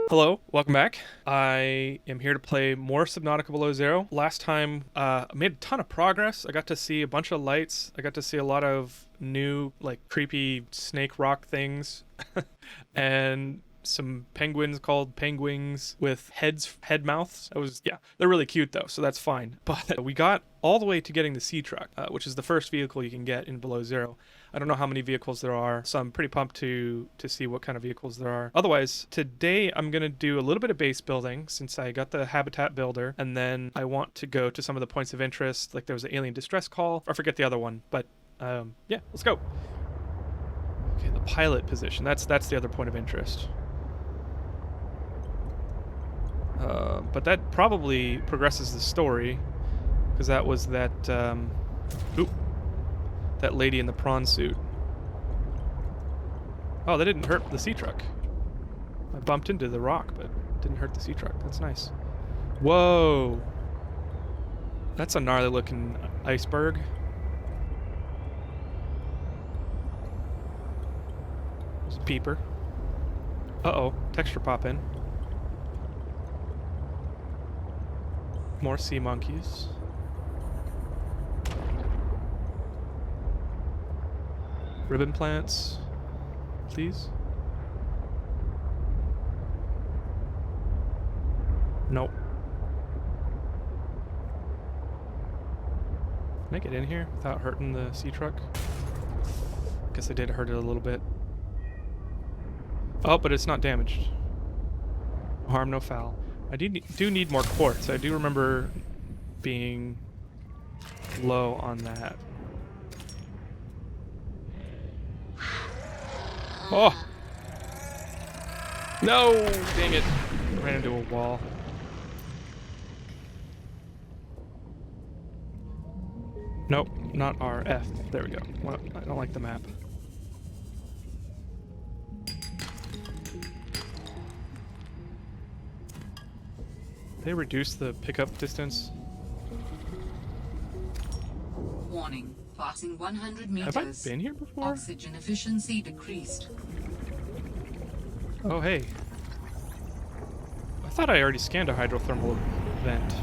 Hello, welcome back. I am here to play more Subnautica Below Zero. Last time, I made a ton of progress. I got to see a bunch of lights. I got to see a lot of new, like, creepy snake rock things. And some penguins called penguins with head mouths. They're really cute though, so that's fine. But we got all the way to getting the sea truck, which is the first vehicle you can get in Below Zero. I don't know how many vehicles there are, so I'm pretty pumped to see what kind of vehicles there are. Otherwise, today I'm gonna do a little bit of base building since I got the habitat builder, and then I want to go to some of the points of interest. Like there was an alien distress call. I forget the other one, but yeah, let's go. Okay, the pilot position. That's the other point of interest. But that probably progresses the story, because that was that that lady in the prawn suit. Oh, that didn't hurt the sea truck. I bumped into the rock, but didn't hurt the sea truck. That's nice. Whoa! That's a gnarly looking iceberg. There's a peeper. Uh-oh, texture pop in. More sea monkeys. Ribbon plants, please. Nope. Can I get in here without hurting the sea truck? Guess I did hurt it a little bit. Oh, but it's not damaged. No harm, no foul. I do need more quartz. I do remember being low on that. Oh! No! Dang it. Ran into a wall. Nope, not RF. There we go. Well, I don't like the map. They reduced the pickup distance. Warning. Passing 100 meters. Have I been here before? Oxygen efficiency decreased. Oh, hey. I thought I already scanned a hydrothermal vent.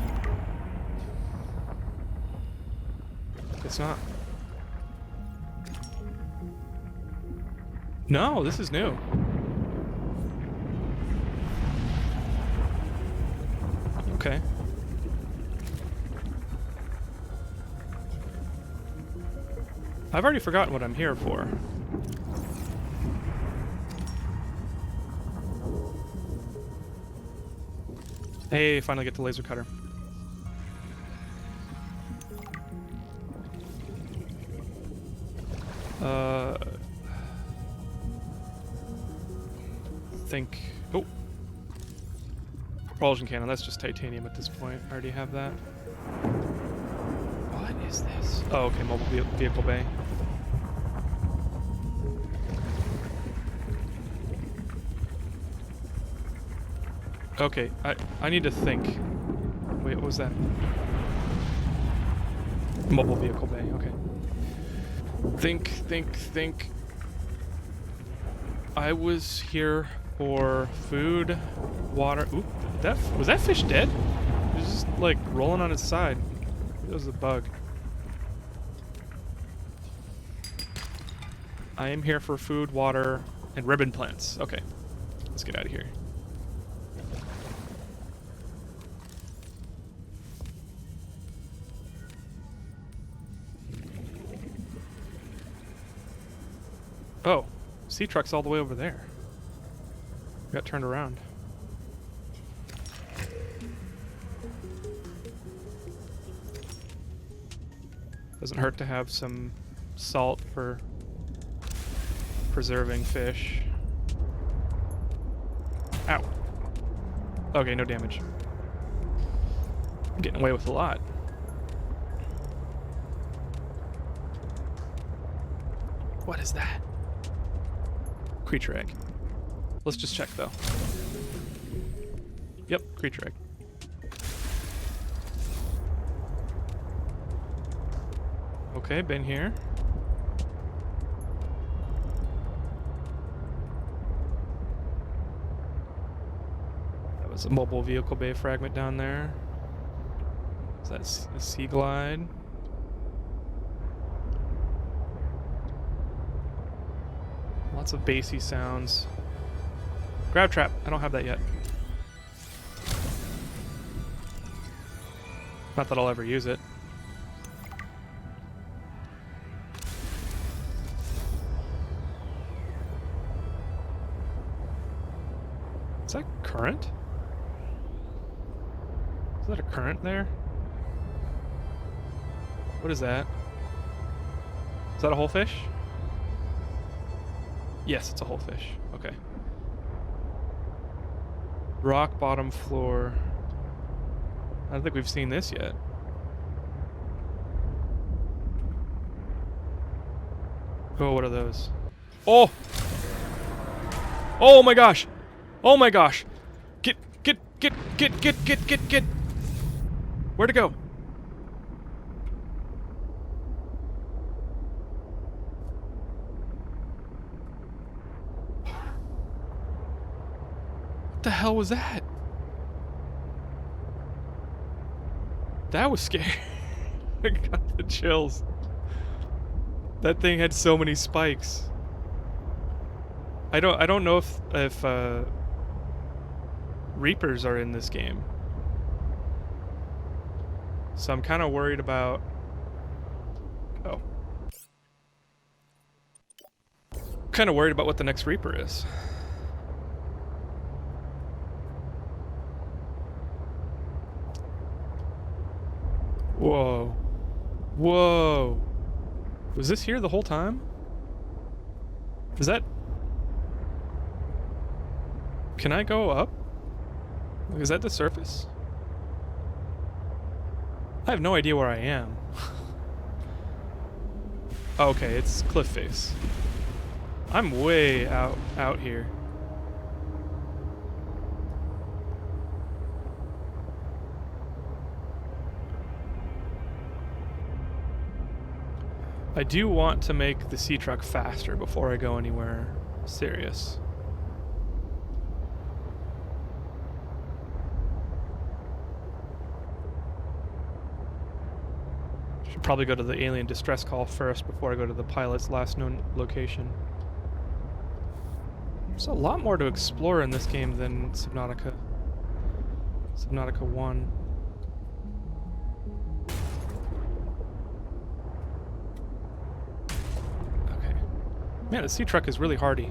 It's not. No, this is new. Okay. I've already forgotten what I'm here for. Hey, finally get the laser cutter. Oh. Propulsion cannon, that's just titanium at this point. I already have that. What is this? Oh, okay, mobile vehicle bay. Okay, I need to think. Wait, what was that? Mobile vehicle bay, okay. Think. I was here for food, water. Ooh, was that fish dead? It was just like rolling on its side. It was a bug. I am here for food, water, and ribbon plants. Okay, let's get out of here. Oh, sea truck's all the way over there. Got turned around. Doesn't hurt to have some salt for preserving fish. Ow. Okay, no damage. I'm getting away with a lot. What is that? Creature egg. Let's just check though. Yep, creature egg. Okay, been here. was a mobile vehicle bay fragment down there. Is that a sea glide? Lots of bassy sounds. Grab trap. I don't have that yet. Not that I'll ever use it. Is that current? Is that a current there? What is that? Is that a whole fish? Yes, it's a whole fish. Okay. Rock bottom floor. I don't think we've seen this yet. Oh, what are those? Oh! Oh my gosh! Oh my gosh! Get! Where'd it go? What the hell was that? That was scary. I got the chills. That thing had so many spikes. I don't know if Reapers are in this game. So I'm kind of worried about... Oh. Kind of worried about what the next Reaper is. Whoa. Whoa. Was this here the whole time? Is that... Can I go up? Is that the surface? I have no idea where I am. Okay, it's cliff face. I'm way out here. I do want to make the sea truck faster before I go anywhere serious. Should probably go to the alien distress call first before I go to the pilot's last known location. There's a lot more to explore in this game than Subnautica 1. Man, the sea truck is really hardy.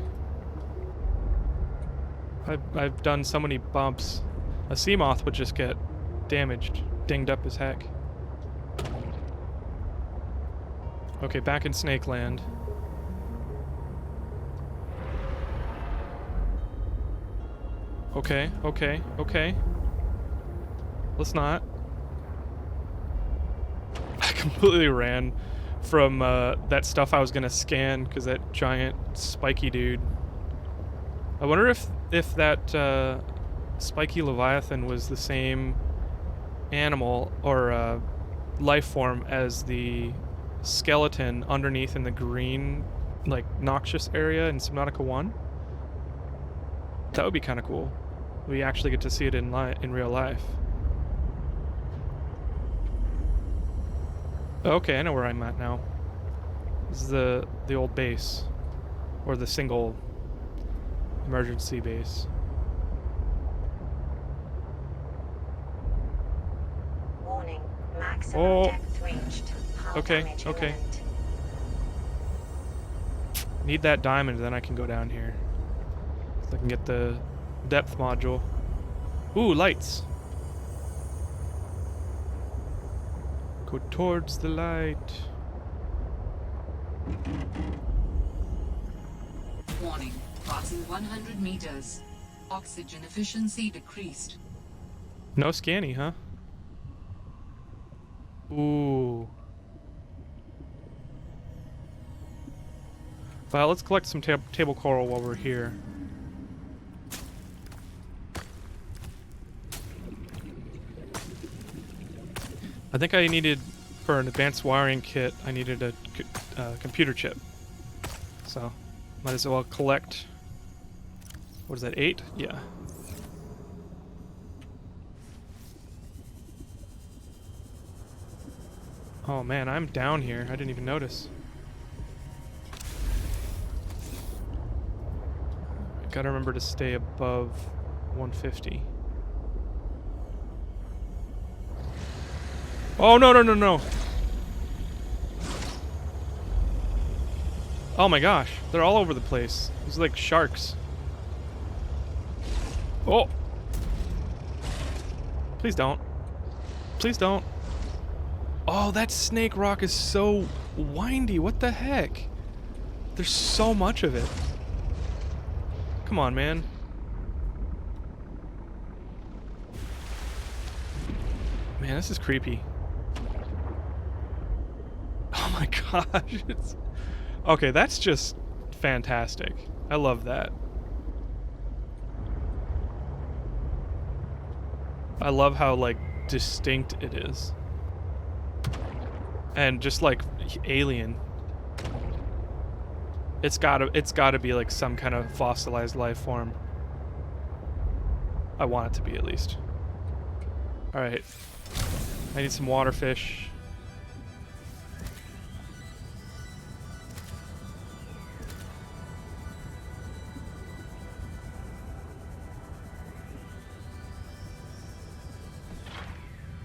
I've done so many bumps. A sea moth would just get damaged, dinged up as heck. Okay, back in Snake Land. Okay. Let's not. I completely ran from that stuff I was gonna scan because that giant spiky dude. I wonder if that spiky leviathan was the same animal or life form as the skeleton underneath in the green, like noxious area in Subnautica 1. That would be kind of cool. We actually get to see it in real life. Okay, I know where I'm at now. This is the old base, or the single emergency base. Warning, maximum depth reached. Hull damage Okay. imminent. Need that diamond, then I can go down here. So I can get the depth module. Ooh, lights. Go towards the light. Warning. Passing 100 meters. Oxygen efficiency decreased. No scanny, huh? Ooh. Well, let's collect some table coral while we're here. I think I needed, for an advanced wiring kit, I needed a computer chip. So, might as well collect, what is that, 8? Yeah. Oh man, I'm down here. I didn't even notice. Gotta remember to stay above 150. Oh, no, no, no, no. Oh my gosh, they're all over the place. These are like sharks. Oh. Please don't. Please don't. Oh, that snake rock is so windy. What the heck? There's so much of it. Come on, man. Man, this is creepy. Oh my gosh. It's... Okay, that's just fantastic. I love that. I love how, like, distinct it is. And just, like, alien. It's gotta be, like, some kind of fossilized life form. I want it to be, at least. Alright. I need some water fish.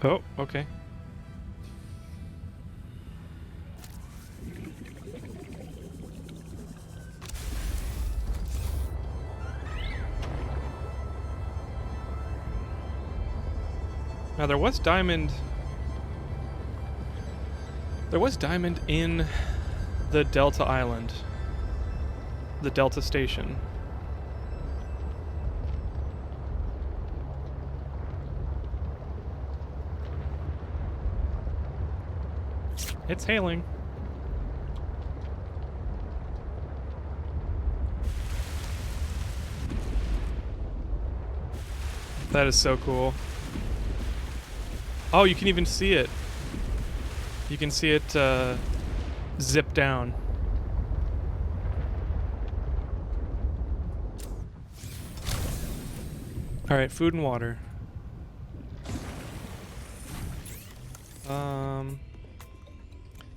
Oh, okay. Now there was diamond in the Delta Island. The Delta Station. It's hailing. That is so cool. Oh, you can even see it. You can see it zip down. Alright, food and water.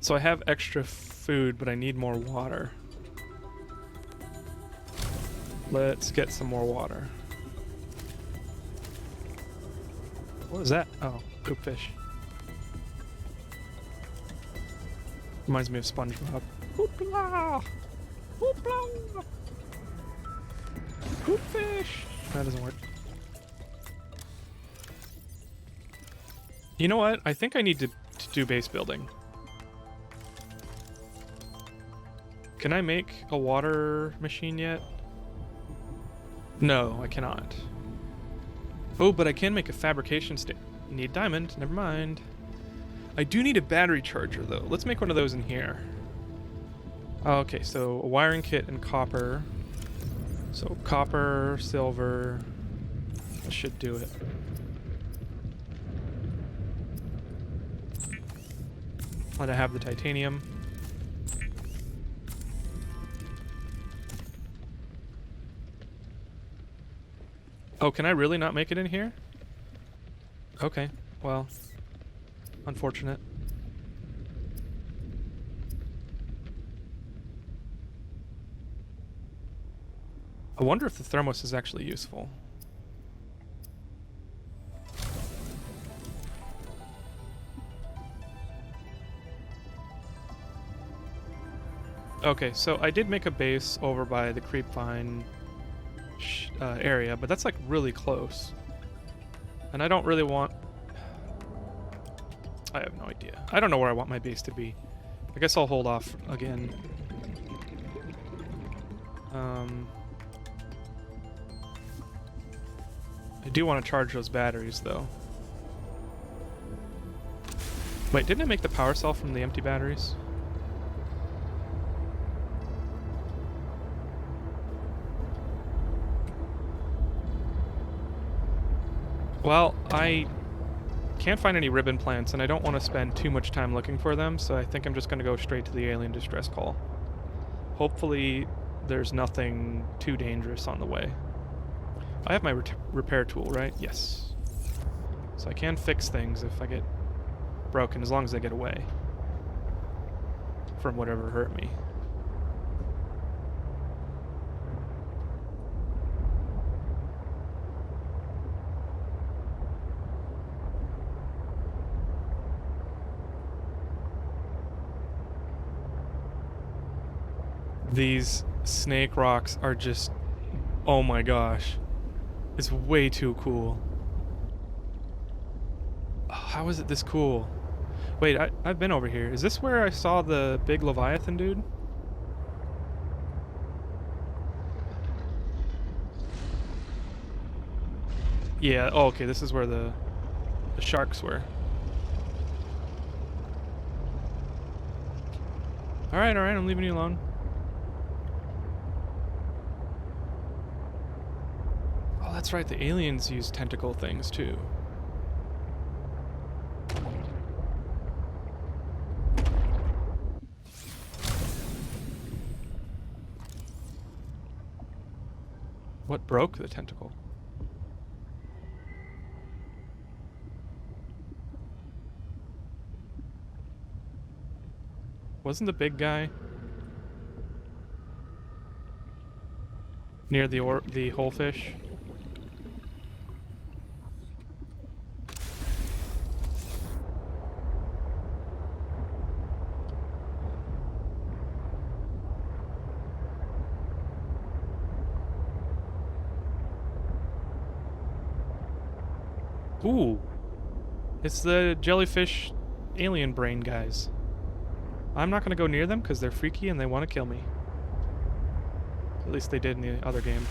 So I have extra food, but I need more water. Let's get some more water. What is that? Oh, poop fish. Reminds me of SpongeBob. Hoopla! Hoopla! Poop fish! That doesn't work. You know what? I think I need to do base building. Can I make a water machine yet? No, I cannot. Oh, but I can make a fabrication need diamond, never mind. I do need a battery charger though. Let's make one of those in here. Okay, so a wiring kit and copper. So copper, silver, that should do it. Let I have the titanium. Oh, can I really not make it in here? Okay, well, unfortunate. I wonder if the thermos is actually useful. Okay, so I did make a base over by the creepvine area, but that's like really close. And I don't really want... I have no idea. I don't know where I want my base to be. I guess I'll hold off again. I do want to charge those batteries though. Wait, didn't I make the power cell from the empty batteries? Well, I can't find any ribbon plants, and I don't want to spend too much time looking for them, so I think I'm just going to go straight to the alien distress call. Hopefully, there's nothing too dangerous on the way. I have my repair tool, right? Yes. So I can fix things if I get broken, as long as they get away. from whatever hurt me. These snake rocks are just, oh my gosh, it's way too cool. Oh, how is it this cool? Wait, I've been over here. Is this where I saw the big Leviathan dude? Yeah, oh, okay, this is where the sharks were. Alright, I'm leaving you alone. Oh, that's right, the aliens use tentacle things too. What broke the tentacle? Wasn't the big guy near the whole fish? Ooh, it's the jellyfish alien brain guys. I'm not gonna go near them because they're freaky and they want to kill me. At least they did in the other game.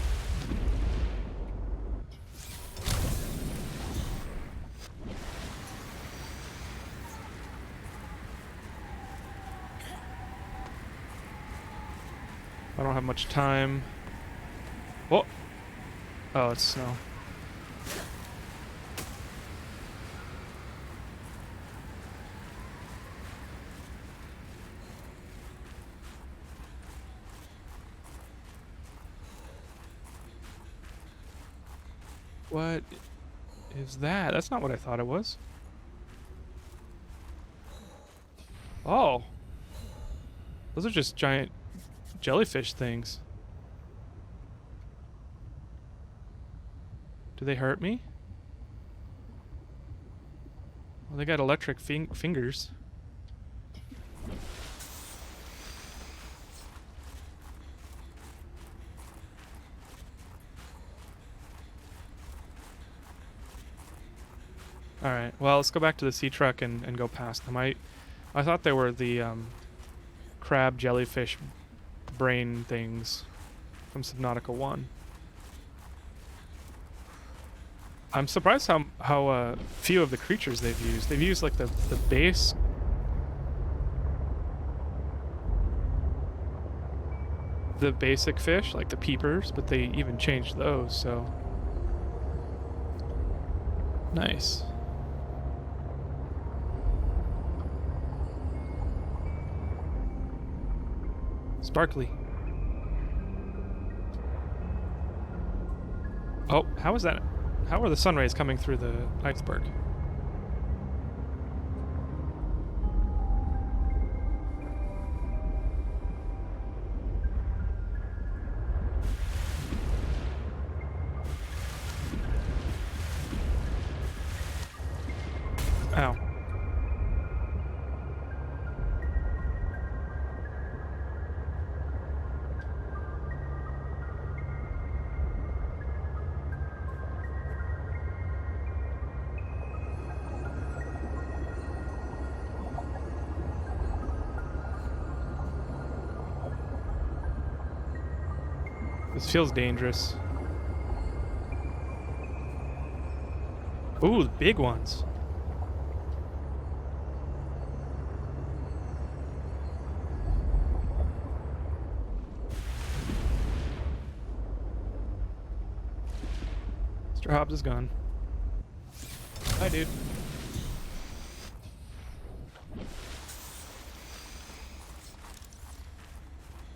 I don't have much time. Oh! Oh, it's snow. What is that? That's not what I thought it was. Oh. Those are just giant jellyfish things. Do they hurt me? Well, they got electric fingers. Alright, well, let's go back to the sea truck and go past them. I thought they were the crab jellyfish brain things from Subnautica 1. I'm surprised how few of the creatures they've used. They've used like the base. The basic fish, like the peepers, but they even changed those, so. Nice. Sparkly. Oh, how is that? How are the sun rays coming through the iceberg? Ow. This feels dangerous. Ooh, the big ones. Mr. Hobbs is gone. Bye, dude.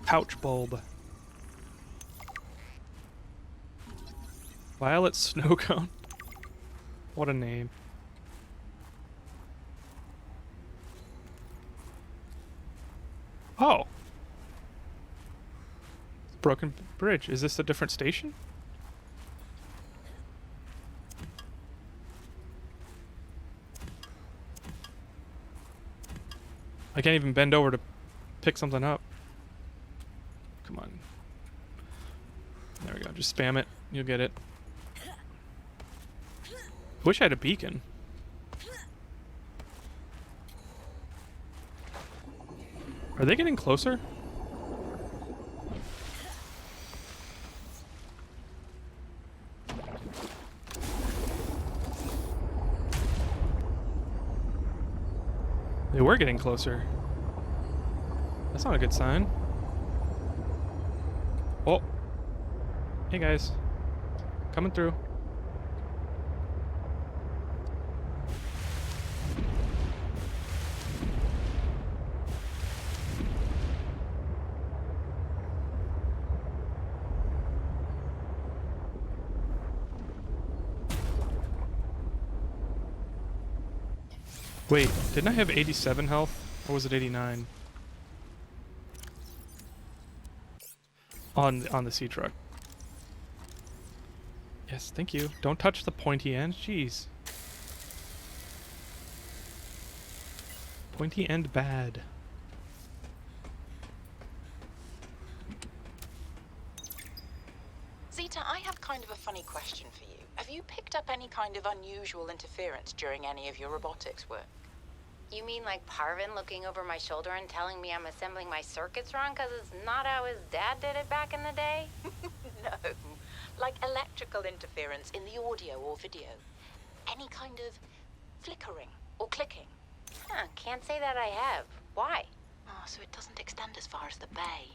Pouch bulb. Violet snow cone. What a name. Oh. Broken bridge. Is this a different station? I can't even bend over to pick something up. Come on. There we go. Just spam it. You'll get it. Wish I had a beacon. Are they getting closer? They were getting closer. That's not a good sign. Oh. Hey guys. Coming through. Wait, didn't I have 87 health? Or was it 89? On the sea truck. Yes, thank you. Don't touch the pointy end. Jeez. Pointy end bad. Zeta, I have kind of a funny question for you. Have you picked up any kind of unusual interference during any of your robotics work? You mean like Parvin looking over my shoulder and telling me I'm assembling my circuits wrong because it's not how his dad did it back in the day? No. Like electrical interference in the audio or video. Any kind of flickering or clicking. Huh, can't say that I have. Why? Oh, so it doesn't extend as far as the bay.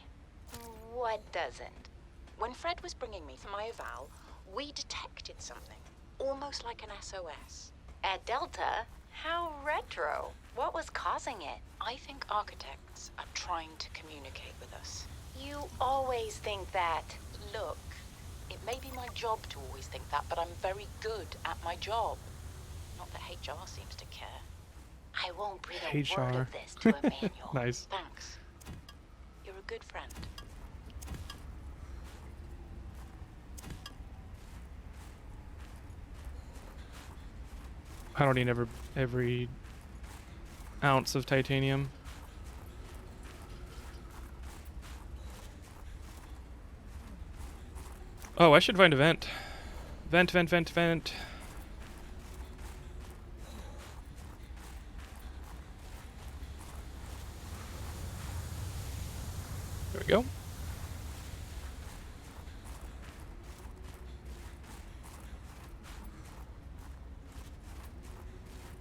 What doesn't? When Fred was bringing me for my eval, we detected something. Almost like an SOS. At Delta? How retro. What was causing it? I think architects are trying to communicate with us. You always think that. Look, it may be my job to always think that, but I'm very good at my job. Not that HR seems to care. I won't breathe a word HR. of this to Emmanuel. Nice. Thanks. You're a good friend. I don't need every ounce of titanium. Oh, I should find a vent. Vent, vent, vent, vent. There we go.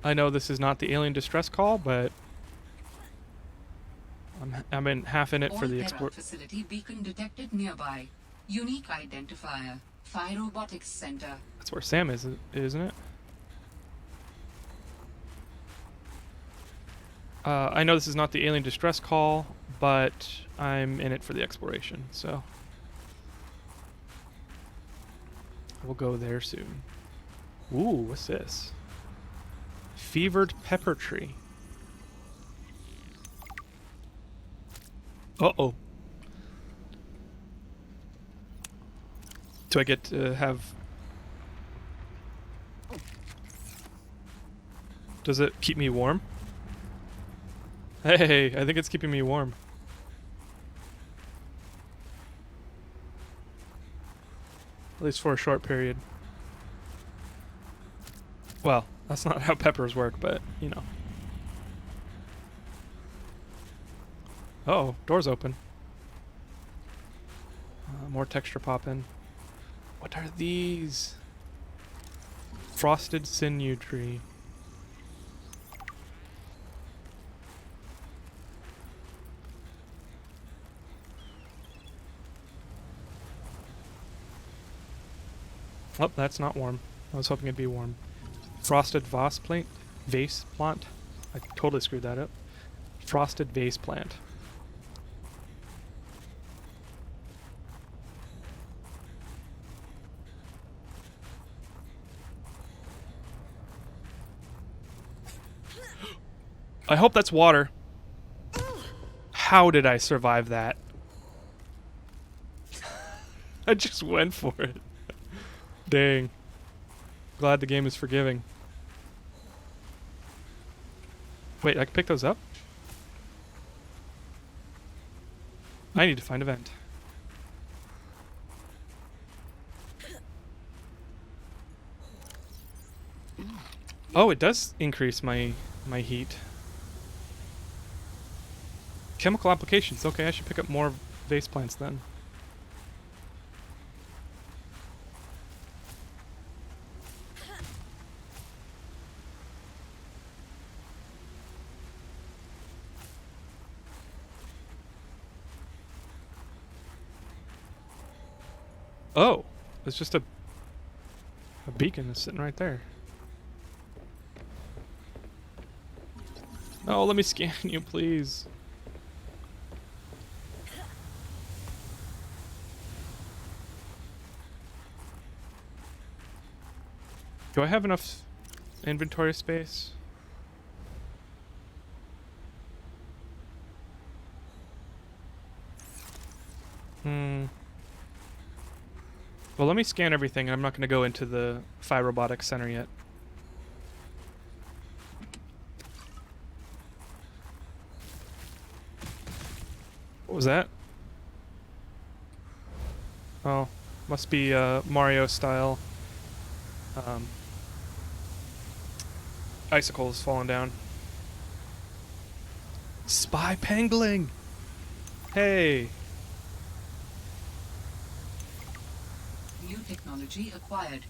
I know this is not the alien distress call, but I'm in half in it for the export. Facility beacon detected nearby. Unique identifier. Phi Robotics Center. That's where Sam is, isn't it? I know this is not the alien distress call, but I'm in it for the exploration, so we'll go there soon. Ooh, what's this? Fevered pepper tree. Uh-oh. Do I get to have... Does it keep me warm? Hey, I think it's keeping me warm. At least for a short period. Well, that's not how peppers work, but, you know. Uh-oh, door's open. More texture popping. What are these? Frosted sinew tree. Oh, that's not warm. I was hoping it'd be warm. Frosted vase plant? Vase plant? I totally screwed that up. Frosted vase plant. I hope that's water. How did I survive that? I just went for it. Dang. Glad the game is forgiving. Wait, I can pick those up? I need to find a vent. Oh, it does increase my heat. Chemical applications. Okay, I should pick up more vase plants then. Oh, it's just a beacon that's sitting right there. Oh, let me scan you, please. Do I have enough inventory space? Well, let me scan everything. I'm not going to go into the Phi Robotics Center yet. What was that? Oh, must be Mario style. Icicles falling down. Spy Pangling! Hey! New technology acquired.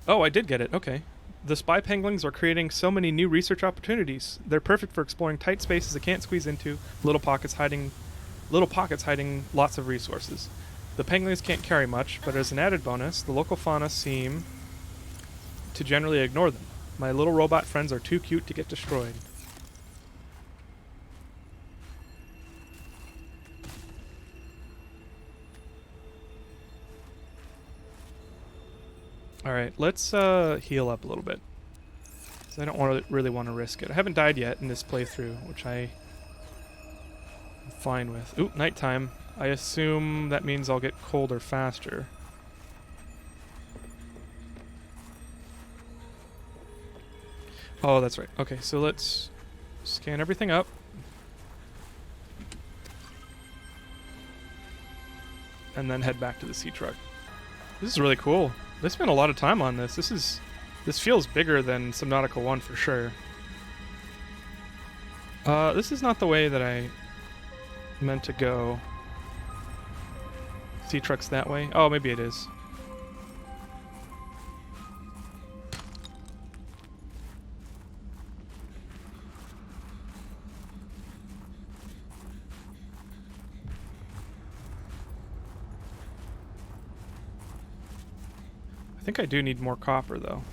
Oh, I did get it. Okay. The spy penguins are creating so many new research opportunities. They're perfect for exploring tight spaces they can't squeeze into, little pockets hiding lots of resources. The penguins can't carry much, but as an added bonus, the local fauna seem to generally ignore them. My little robot friends are too cute to get destroyed. Alright, let's heal up a little bit. 'Cause I don't really want to risk it. I haven't died yet in this playthrough, which I'm fine with. Ooh, nighttime. I assume that means I'll get colder faster. Oh, that's right. Okay, so let's scan everything up. And then head back to the sea truck. This is really cool. They spent a lot of time on this. This feels bigger than Subnautica 1 for sure. This is not the way that I meant to go. Sea truck's that way? Oh, maybe it is. I think I do need more copper, though.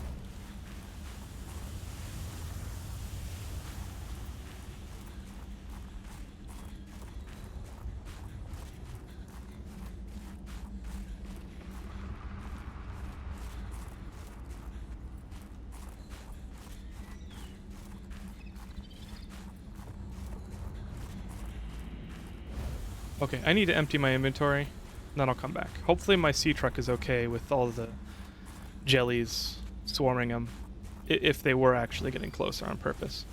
Okay, I need to empty my inventory, and then I'll come back. Hopefully my sea truck is okay with all the jellies swarming them, if they were actually getting closer on purpose.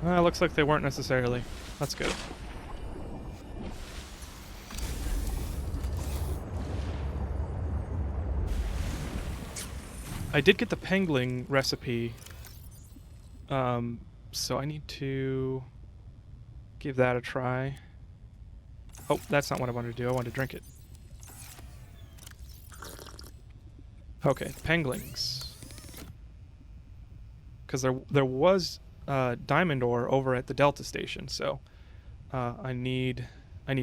Looks like they weren't necessarily. That's good. I did get the pangling recipe, so I need to give that a try. Oh, that's not what I wanted to do. I wanted to drink it. Okay, panglings. Because there was diamond ore over at the Delta station, so I need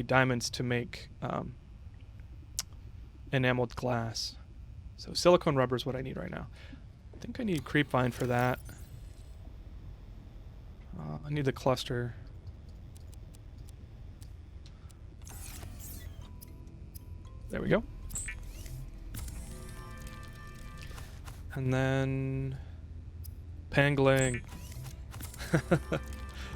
diamonds to make enameled glass. So silicone rubber is what I need right now. I think I need creepvine for that. I need the cluster. There we go. And then pangolin.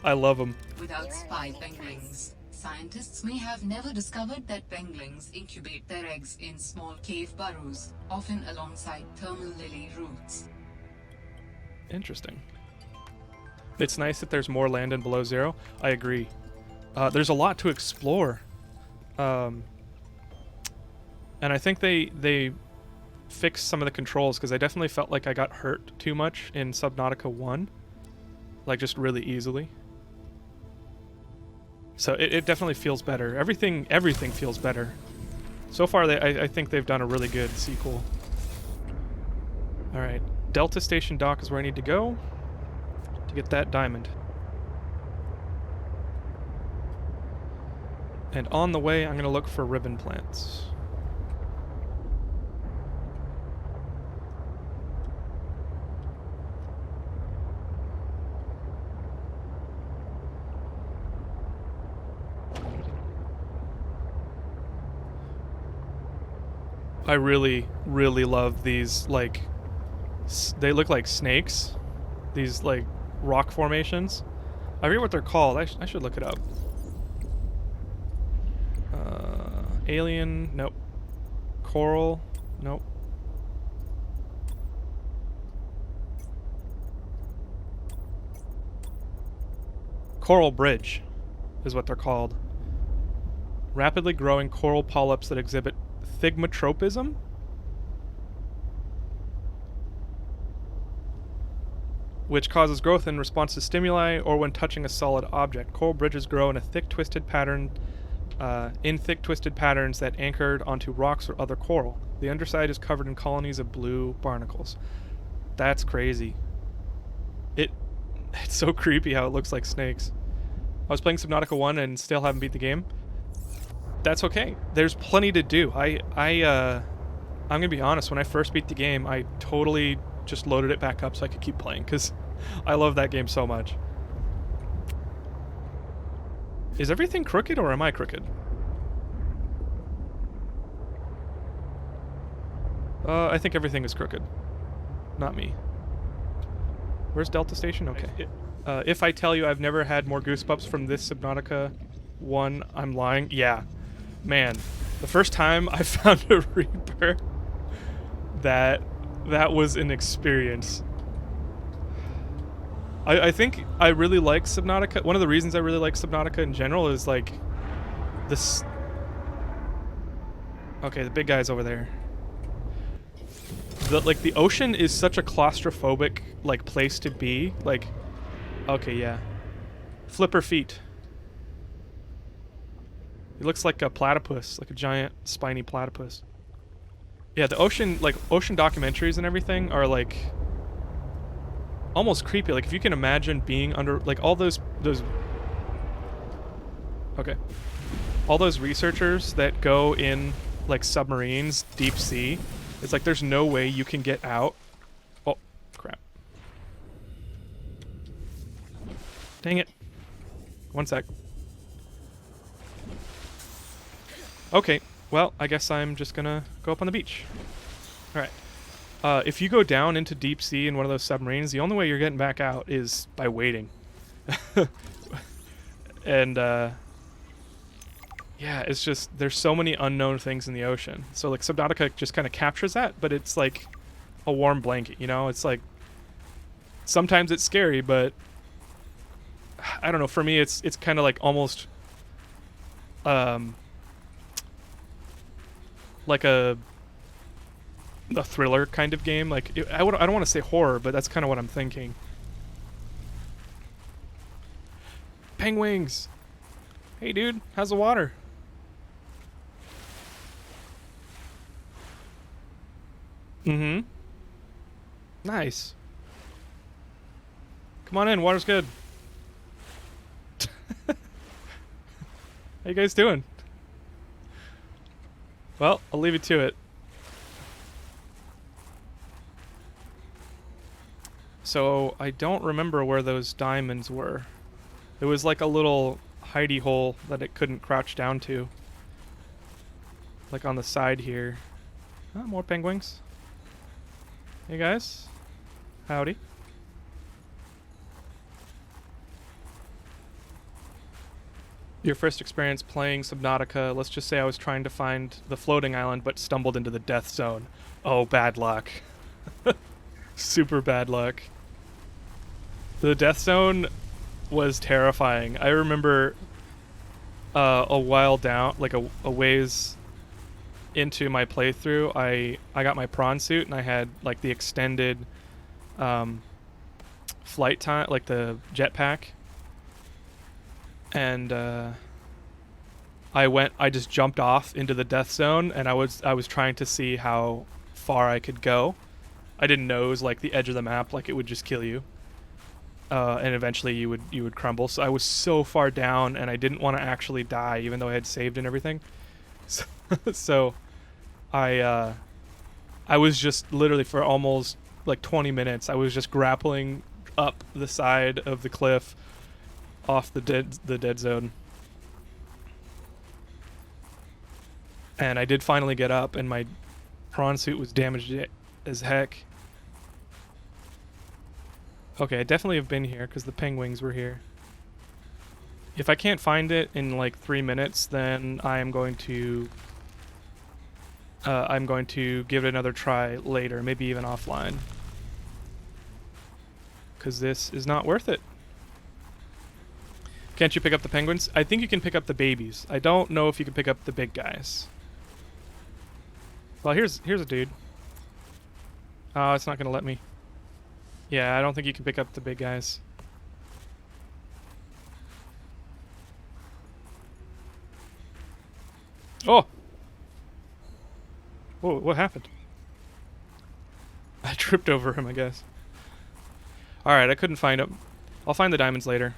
I love them. Without spy penguins, scientists may have never discovered that penguins incubate their eggs in small cave burrows, often alongside thermal lily roots. Interesting. It's nice that there's more land in Below Zero. I agree. There's a lot to explore. And I think they fixed some of the controls, because I definitely felt like I got hurt too much in Subnautica 1. Like, just really easily. So it definitely feels better. Everything feels better. So far, I think they've done a really good sequel. Alright. Delta Station Dock is where I need to go to get that diamond. And on the way, I'm going to look for ribbon plants. I really, really love these, like, they look like snakes. These, like, rock formations. I forget what they're called. I should look it up. Alien, nope. Coral, nope. Coral bridge is what they're called. Rapidly growing coral polyps that exhibit thigmotropism? Which causes growth in response to stimuli or when touching a solid object. Coral bridges grow in a thick twisted pattern, thick twisted patterns that anchored onto rocks or other coral. The underside is covered in colonies of blue barnacles. That's crazy. It's so creepy how it looks like snakes. I was playing Subnautica 1 and still haven't beat the game. That's okay. There's plenty to do. I'm gonna be honest, when I first beat the game, I totally just loaded it back up so I could keep playing, because I love that game so much. Is everything crooked, or am I crooked? I think everything is crooked. Not me. Where's Delta Station? Okay. If I tell you I've never had more goosebumps from this Subnautica 1, I'm lying. Yeah. Man, the first time I found a Reaper, that was an experience. I think I really like Subnautica. One of the reasons I really like Subnautica in general is, like, this... Okay, the big guy's over there. The ocean is such a claustrophobic, like, place to be. Like, okay, yeah. Flipper feet. He looks like a platypus, like a giant spiny platypus. Yeah, the ocean, like, ocean documentaries and everything are, like, almost creepy. Like, if you can imagine being under, like, all those okay. All those researchers that go in, like, submarines, deep sea, it's like there's no way you can get out. Oh, crap. Dang it. One sec. Okay, well, I guess I'm just gonna go up on the beach. Alright. If you go down into deep sea in one of those submarines, the only way you're getting back out is by waiting. And, yeah, it's just, there's so many unknown things in the ocean. So, like, Subnautica just kind of captures that, but it's like a warm blanket, you know? It's like, sometimes it's scary, but I don't know, for me it's kind of like almost like a thriller kind of game. Like, I don't want to say horror, but that's kind of what I'm thinking. Penguins! Hey dude, how's the water? Mm-hmm. Nice. Come on in, water's good. How you guys doing? Well, I'll leave it to it. So, I don't remember where those diamonds were. It was like a little hidey hole that it couldn't crouch down to. like on the side here. Oh, more penguins. Hey guys. Howdy. Your first experience playing Subnautica. Let's just say I was trying to find the floating island but stumbled into the death zone. Oh, bad luck. Super bad luck. The death zone was terrifying. I remember a while down, like a ways into my playthrough, I got my prawn suit and I had like the extended flight time, like the jetpack. And I just jumped off into the death zone, and I was trying to see how far I could go. I didn't know it was like the edge of the map, like it would just kill you, and eventually you would crumble. So I was so far down, and I didn't want to actually die, even though I had saved and everything. So I was just literally for almost like 20 minutes. I was just grappling up the side of the cliff, off the dead zone. And I did finally get up, and my prawn suit was damaged as heck. Okay, I definitely have been here because the penguins were here. If I can't find it in like 3 minutes, then I'm going to give it another try later, maybe even offline, because this is not worth it. Can't you pick up the penguins? I think you can pick up the babies. I don't know if you can pick up the big guys. Well, here's a dude. Oh, it's not gonna let me. Yeah, I don't think you can pick up the big guys. Oh! Whoa, what happened? I tripped over him, I guess. Alright, I couldn't find him. I'll find the diamonds later.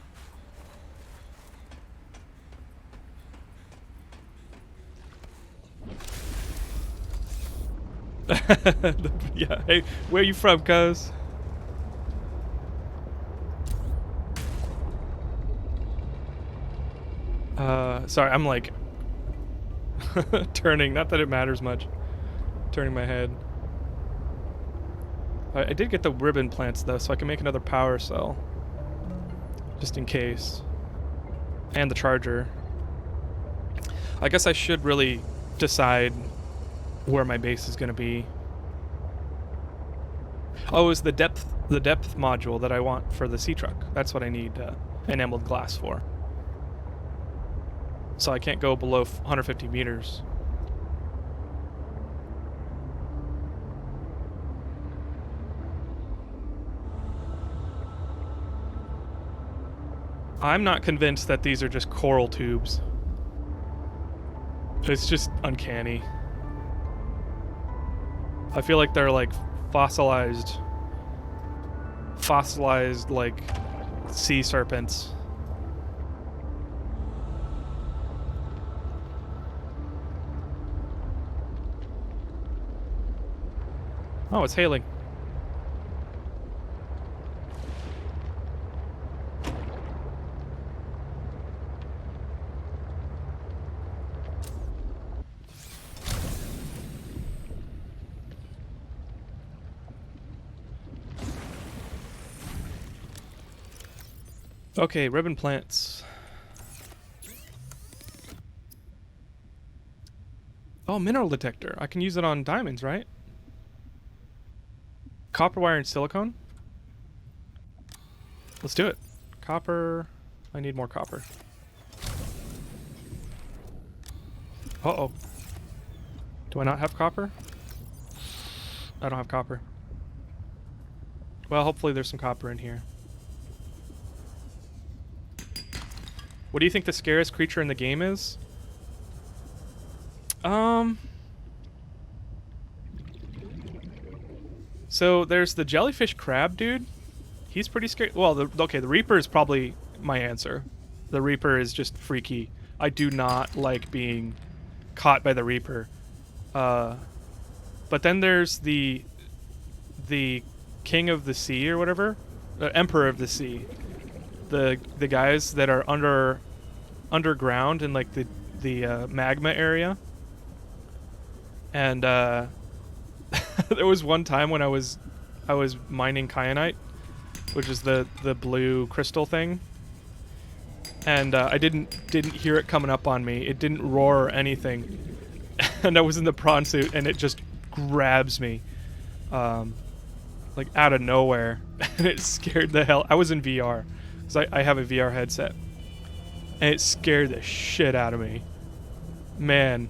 Yeah, hey, where you from, cuz? Sorry, I'm like turning, not that it matters much. Turning my head. I did get the ribbon plants though, so I can make another power cell. Just in case. And the charger. I guess I should really decide where my base is going to be. Oh, it's the depth module that I want for the sea truck. That's what I need enameled glass for. So I can't go below 150 meters. I'm not convinced that these are just coral tubes. It's just uncanny. I feel like they're like fossilized like sea serpents. Oh, it's hailing. Okay, ribbon plants. Oh, mineral detector. I can use it on diamonds, right? Copper wire and silicone? Let's do it. Copper. I need more copper. Uh-oh. Do I not have copper? I don't have copper. Well, hopefully there's some copper in here. What do you think the scariest creature in the game is? So there's the jellyfish crab dude. He's pretty scary. Well, the Reaper is probably my answer. The Reaper is just freaky. I do not like being caught by the Reaper. But then there's the King of the Sea or whatever, Emperor of the Sea. The guys that are underground in like the magma area. And there was one time when I was mining kyanite, which is the blue crystal thing, and I didn't hear it coming up on me. It didn't roar or anything, and I was in the prawn suit, and it just grabs me, like out of nowhere, and it scared the hell. I was in VR, because I have a VR headset, and it scared the shit out of me, man.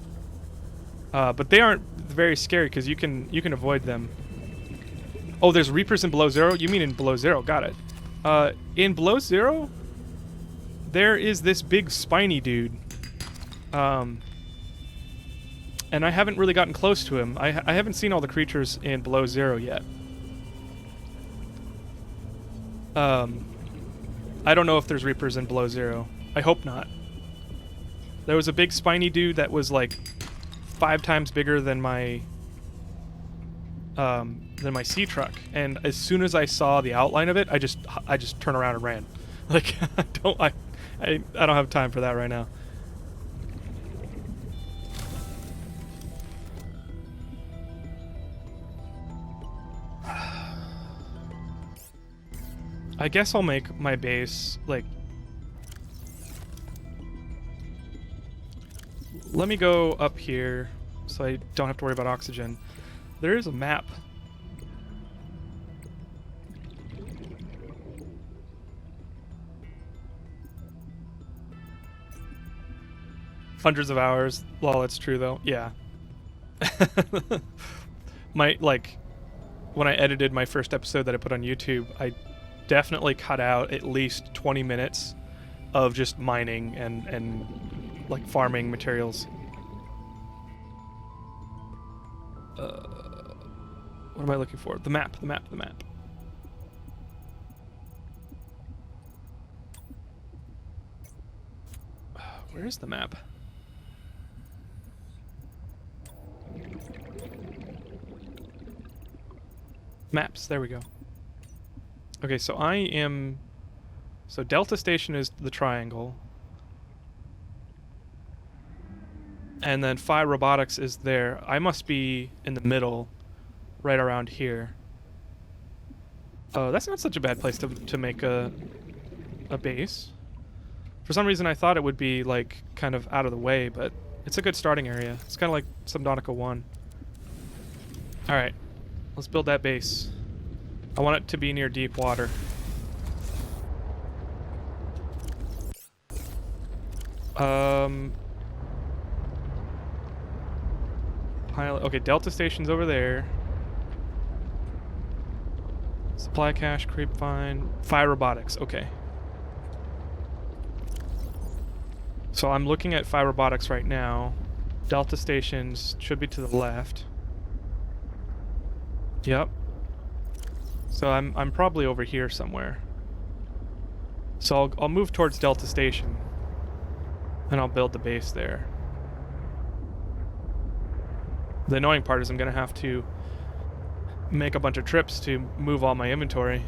But they aren't very scary because you can avoid them. Oh, there's Reapers in Below Zero? You mean in Below Zero? Got it. In Below Zero, there is this big spiny dude. And I haven't really gotten close to him. I haven't seen all the creatures in Below Zero yet. I don't know if there's Reapers in Below Zero. I hope not. There was a big spiny dude that was like 5 times bigger than my sea truck, and as soon as I saw the outline of it, I just turned around and ran. Like I don't have time for that right now. I guess I'll make my base like. Let me go up here so I don't have to worry about oxygen. There is a map. Hundreds of hours. Lol, it's true though. Yeah. When I edited my first episode that I put on YouTube, I definitely cut out at least 20 minutes of just mining and like farming materials. What am I looking for? The map. Where is the map? Maps, there we go. Okay, so so Delta Station is the triangle. And then Phi Robotics is there. I must be in the middle, right around here. Oh, that's not such a bad place to make a base. For some reason I thought it would be like kind of out of the way, but it's a good starting area. It's kind of like Subnautica 1. Alright, let's build that base. I want it to be near deep water. Pilot. Okay, Delta Station's over there. Supply cache, creep find, Phi Robotics. Okay. So I'm looking at Phi Robotics right now. Delta Stations should be to the left. Yep. So I'm probably over here somewhere. So I'll move towards Delta Station, and I'll build the base there. The annoying part is I'm gonna have to make a bunch of trips to move all my inventory.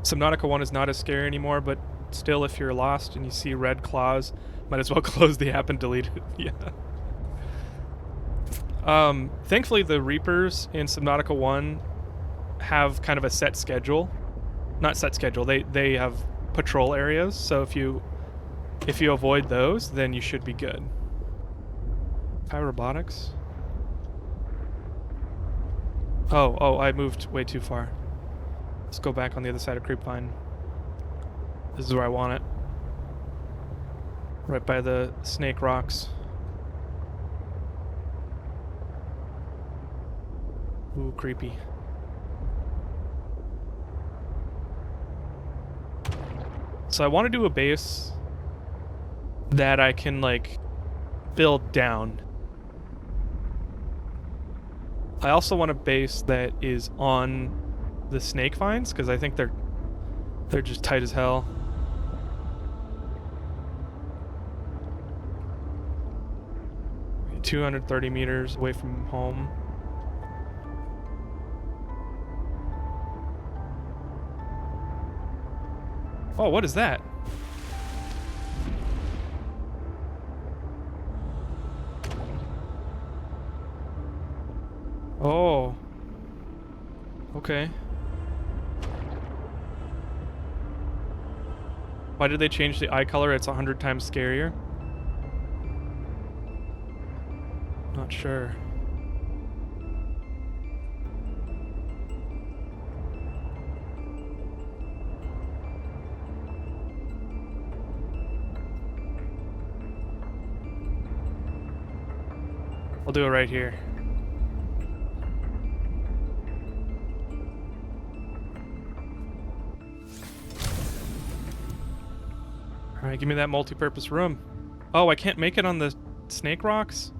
Subnautica 1 is not as scary anymore, but still, if you're lost and you see red claws, might as well close the app and delete it. Yeah. Thankfully, the Reapers in Subnautica 1 have kind of a set schedule. Not set schedule. They have patrol areas, so if you avoid those, then you should be good. Phi Robotics. Oh, I moved way too far. Let's go back on the other side of Creepvine. This is where I want it. Right by the snake rocks. Ooh, creepy. So I want to do a base that I can, like, build down. I also want a base that is on the snake vines, because I think they're just tight as hell. Okay, 230 meters away from home. Oh, what is that? Oh. Okay. Why did they change the eye color? It's 100 times scarier. Not sure. I'll do it right here. Alright, give me that multi-purpose room. Oh, I can't make it on the snake rocks?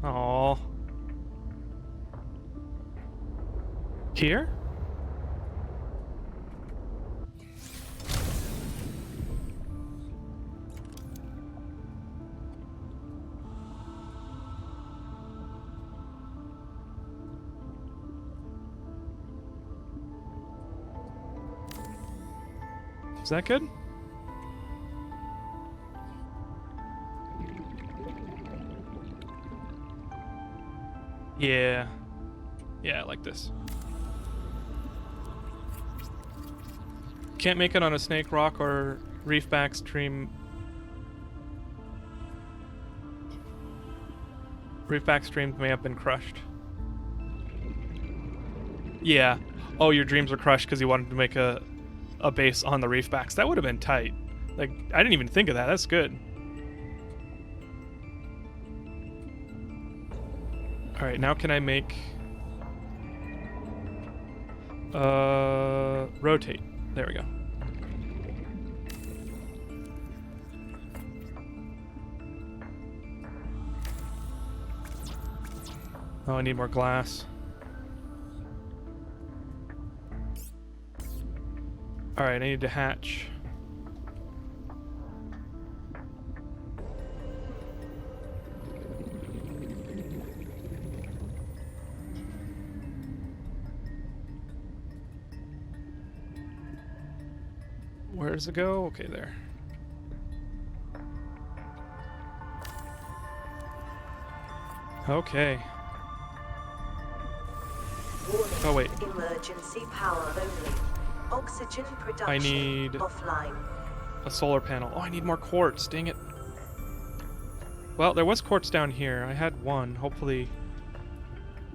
Aww. Here? Is that good? Yeah. Yeah, I like this. Can't make it on a snake rock or reefback stream. Reefback streams may have been crushed. Yeah. Oh, your dreams were crushed because you wanted to make a base on the reefbacks. That would have been tight. Like, I didn't even think of that. That's good. Alright, now can I make... rotate. There we go. Oh, I need more glass. Alright, I need to hatch. Where does it go? Okay, there. Okay. Oh, wait. Emergency power only. Oxygen production I need offline. a solar panel. Oh, I need more quartz. Dang it. Well, there was quartz down here. I had one. Hopefully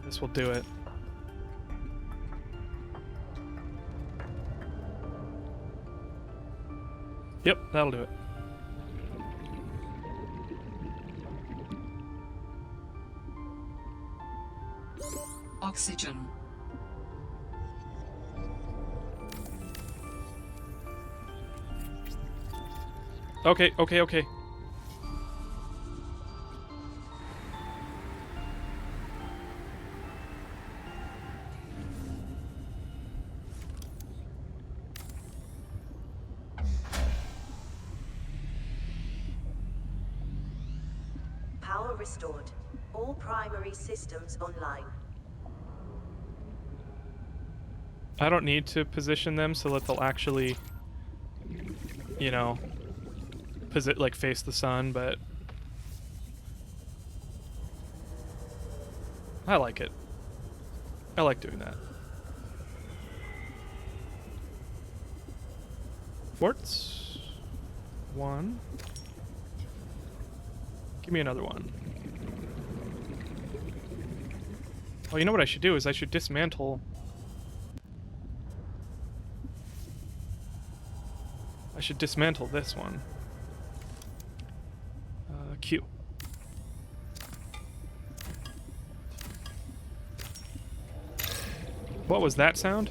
this will do it. Yep, that'll do it. Oxygen. Okay, okay, okay. Power restored. All primary systems online. I don't need to position them so that they'll actually, you know, like face the sun, but I like it. I like doing that. Quartz. One. Give me another one. Oh, you know what I should do is I should dismantle. I should dismantle this one. Q. What was that sound?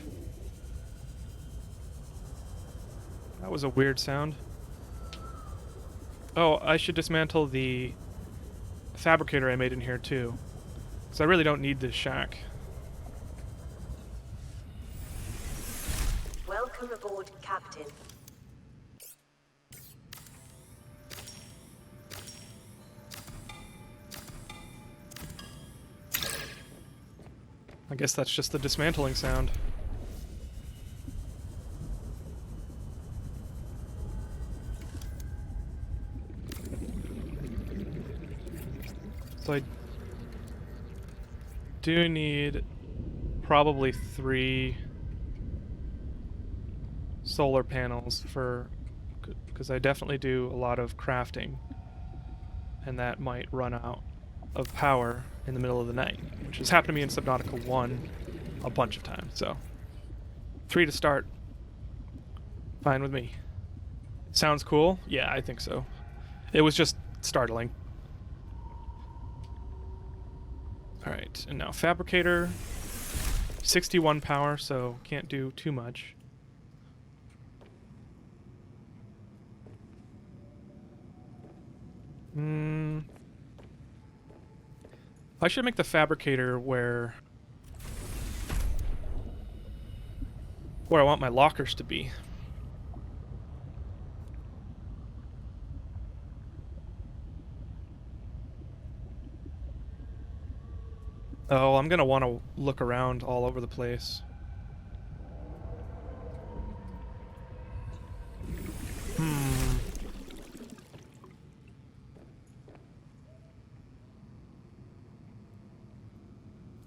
That was a weird sound. Oh, I should dismantle the fabricator I made in here too. Because I really don't need this shack. Welcome aboard, Captain. I guess that's just the dismantling sound. So I do need probably 3 solar panels for, because I definitely do a lot of crafting, and that might run out of power in the middle of the night, which has happened to me in Subnautica 1 a bunch of times. So 3 to start, fine with me. Sounds cool? Yeah, I think so. It was just startling. Alright, and now Fabricator. 61 power, so can't do too much. I should make the Fabricator where I want my lockers to be. Oh, I'm gonna want to look around all over the place.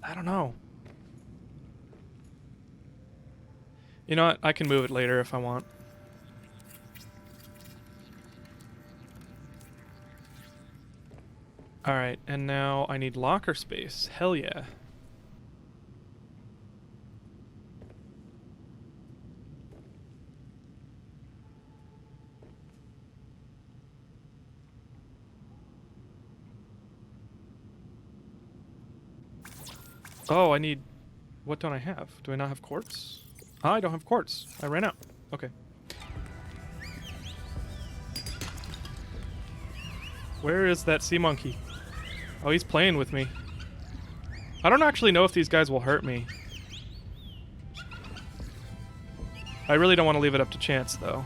I don't know. You know what? I can move it later if I want. Alright, and now I need locker space. Hell yeah. Oh, I need... What don't I have? Do I not have quartz? Ah, I don't have quartz. I ran out. Okay. Where is that sea monkey? Oh, he's playing with me. I don't actually know if these guys will hurt me. I really don't want to leave it up to chance, though.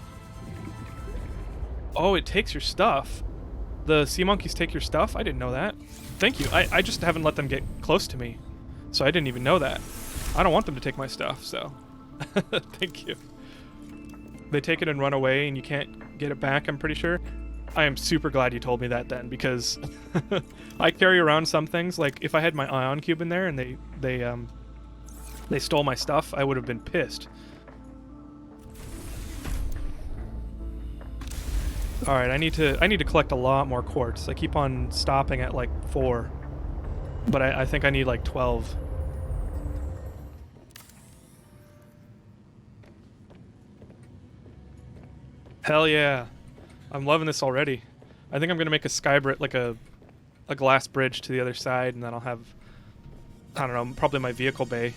Oh, it takes your stuff. The sea monkeys take your stuff? I didn't know that. Thank you. I just haven't let them get close to me. So I didn't even know that. I don't want them to take my stuff, so... Thank you. They take it and run away and you can't get it back, I'm pretty sure. I am super glad you told me that then, because I carry around some things. Like, if I had my ion cube in there and they stole my stuff, I would have been pissed. Alright, I need to collect a lot more quartz. I keep on stopping at like 4. But I think I need like 12. Hell yeah. I'm loving this already. I think I'm gonna make a sky bridge, like a glass bridge to the other side, and then I'll have, I don't know, probably my vehicle bay.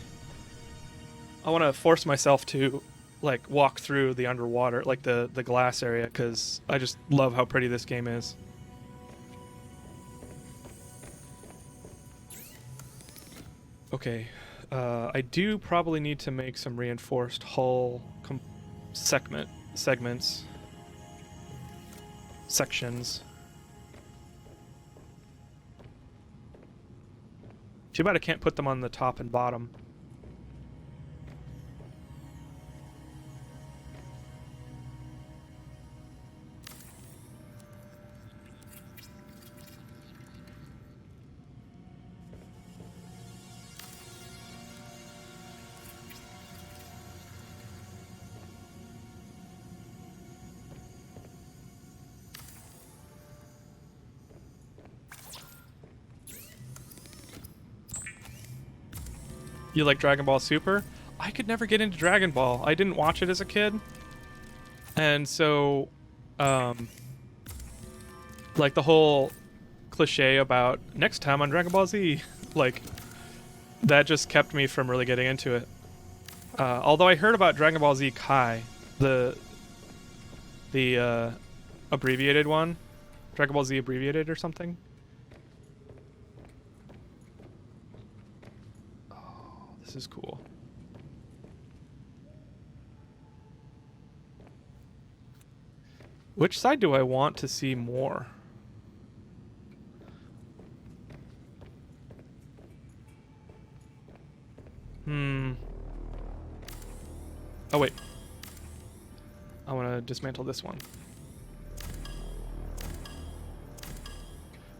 I want to force myself to like walk through the underwater, like the glass area, because I just love how pretty this game is. Okay, I do probably need to make some reinforced hull sections. Too bad I can't put them on the top and bottom. You like Dragon Ball Super? I could never get into Dragon Ball. I didn't watch it as a kid. And so, like the whole cliche about next time on Dragon Ball Z, like, that just kept me from really getting into it. Although I heard about Dragon Ball Z Kai, the abbreviated one. Dragon Ball Z abbreviated or something. This is cool. Which side do I want to see more? Oh, wait. I want to dismantle this one.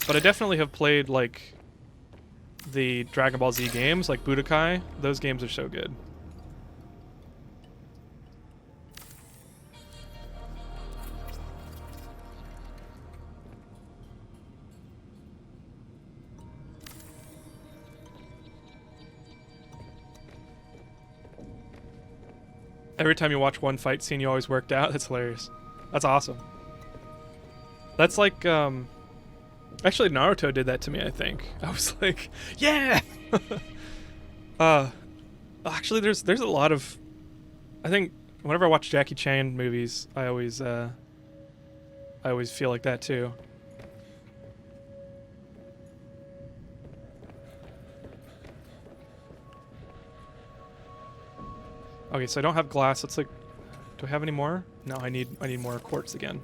But I definitely have played like the Dragon Ball Z games, like Budokai. Those games are so good. Every time you watch one fight scene, you always worked out. That's hilarious. That's awesome. That's like, actually Naruto did that to me, I think. I was like, yeah! Actually, there's a lot of, I think whenever I watch Jackie Chan movies, I always feel like that too. Okay, so I don't have glass. Let's like, do I have any more? No, I need more quartz again.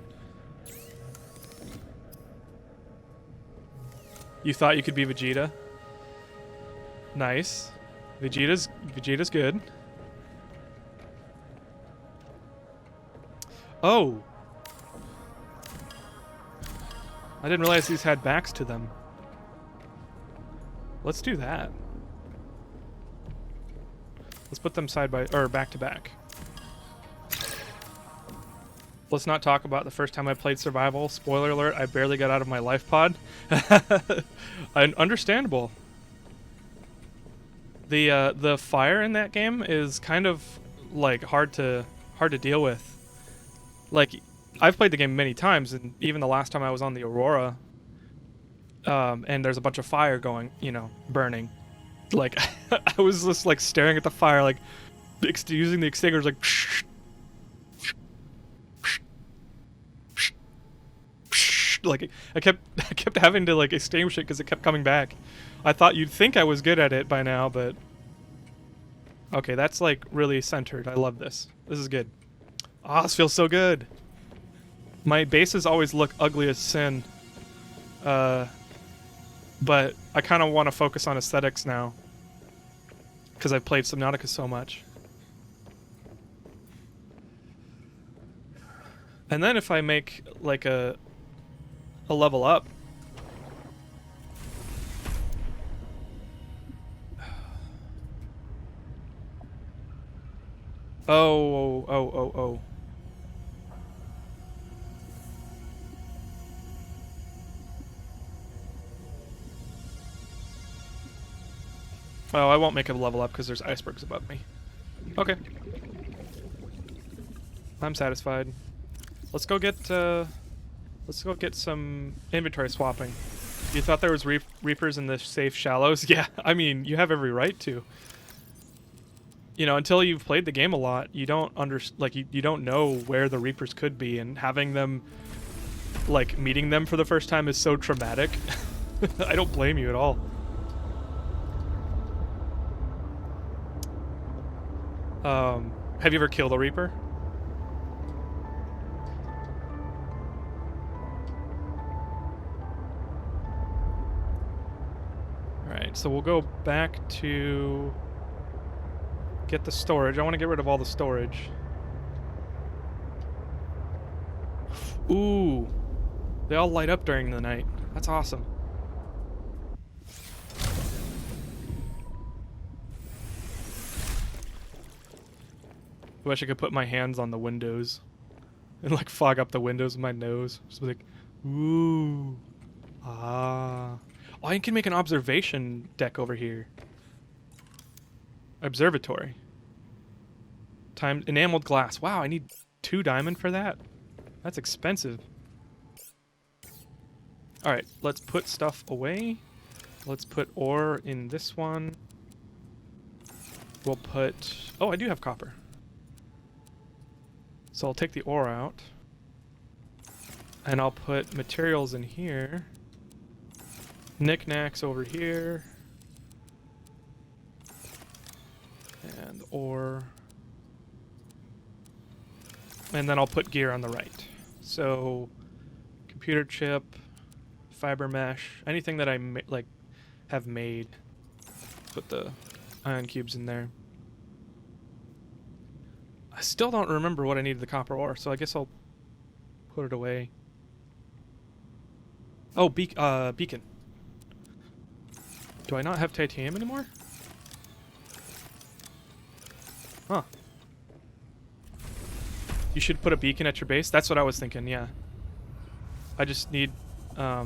You thought you could be Vegeta? Nice. Vegeta's good. Oh. I didn't realize these had backs to them. Let's do that. Let's put them side by, or back to back. Let's not talk about the first time I played survival. Spoiler alert, I barely got out of my life pod. Understandable. The fire in that game is kind of like hard to deal with. Like, I've played the game many times, and even the last time I was on the Aurora, and there's a bunch of fire going, you know, burning. Like, I was just like staring at the fire, like using the extinguishers, like. Like I kept having to like extinguish it because it kept coming back. I thought you'd think I was good at it by now, but okay, that's like really centered. I love this. This is good. Ah, this feels so good. My bases always look ugly as sin, but I kind of want to focus on aesthetics now because I've played Subnautica so much. And then if I make like a level up. Oh. Oh, I won't make a level up because there's icebergs above me. Okay. I'm satisfied. Let's go get some inventory swapping. You thought there was reapers in the safe shallows? Yeah, I mean, you have every right to. You know, until you've played the game a lot, you don't you don't know where the reapers could be, and having them, like, meeting them for the first time is so traumatic. I don't blame you at all. Have you ever killed a reaper? Alright, so we'll go back to get the storage. I want to get rid of all the storage. Ooh, they all light up during the night. That's awesome. I wish I could put my hands on the windows and like fog up the windows with my nose. Just be like, ooh, ah. Oh, I can make an observation deck over here. Observatory. Enameled glass. Wow, I need 2 diamond for that? That's expensive. Alright, let's put stuff away. Let's put ore in this one. We'll put... Oh, I do have copper. So I'll take the ore out. And I'll put materials in here. Knickknacks over here. And ore. And then I'll put gear on the right. So, computer chip, fiber mesh, anything that I have made. Put the ion cubes in there. I still don't remember what I needed the copper ore, so I guess I'll put it away. Oh, beacon. Do I not have titanium anymore? Huh. You should put a beacon at your base? That's what I was thinking, yeah. I just need, I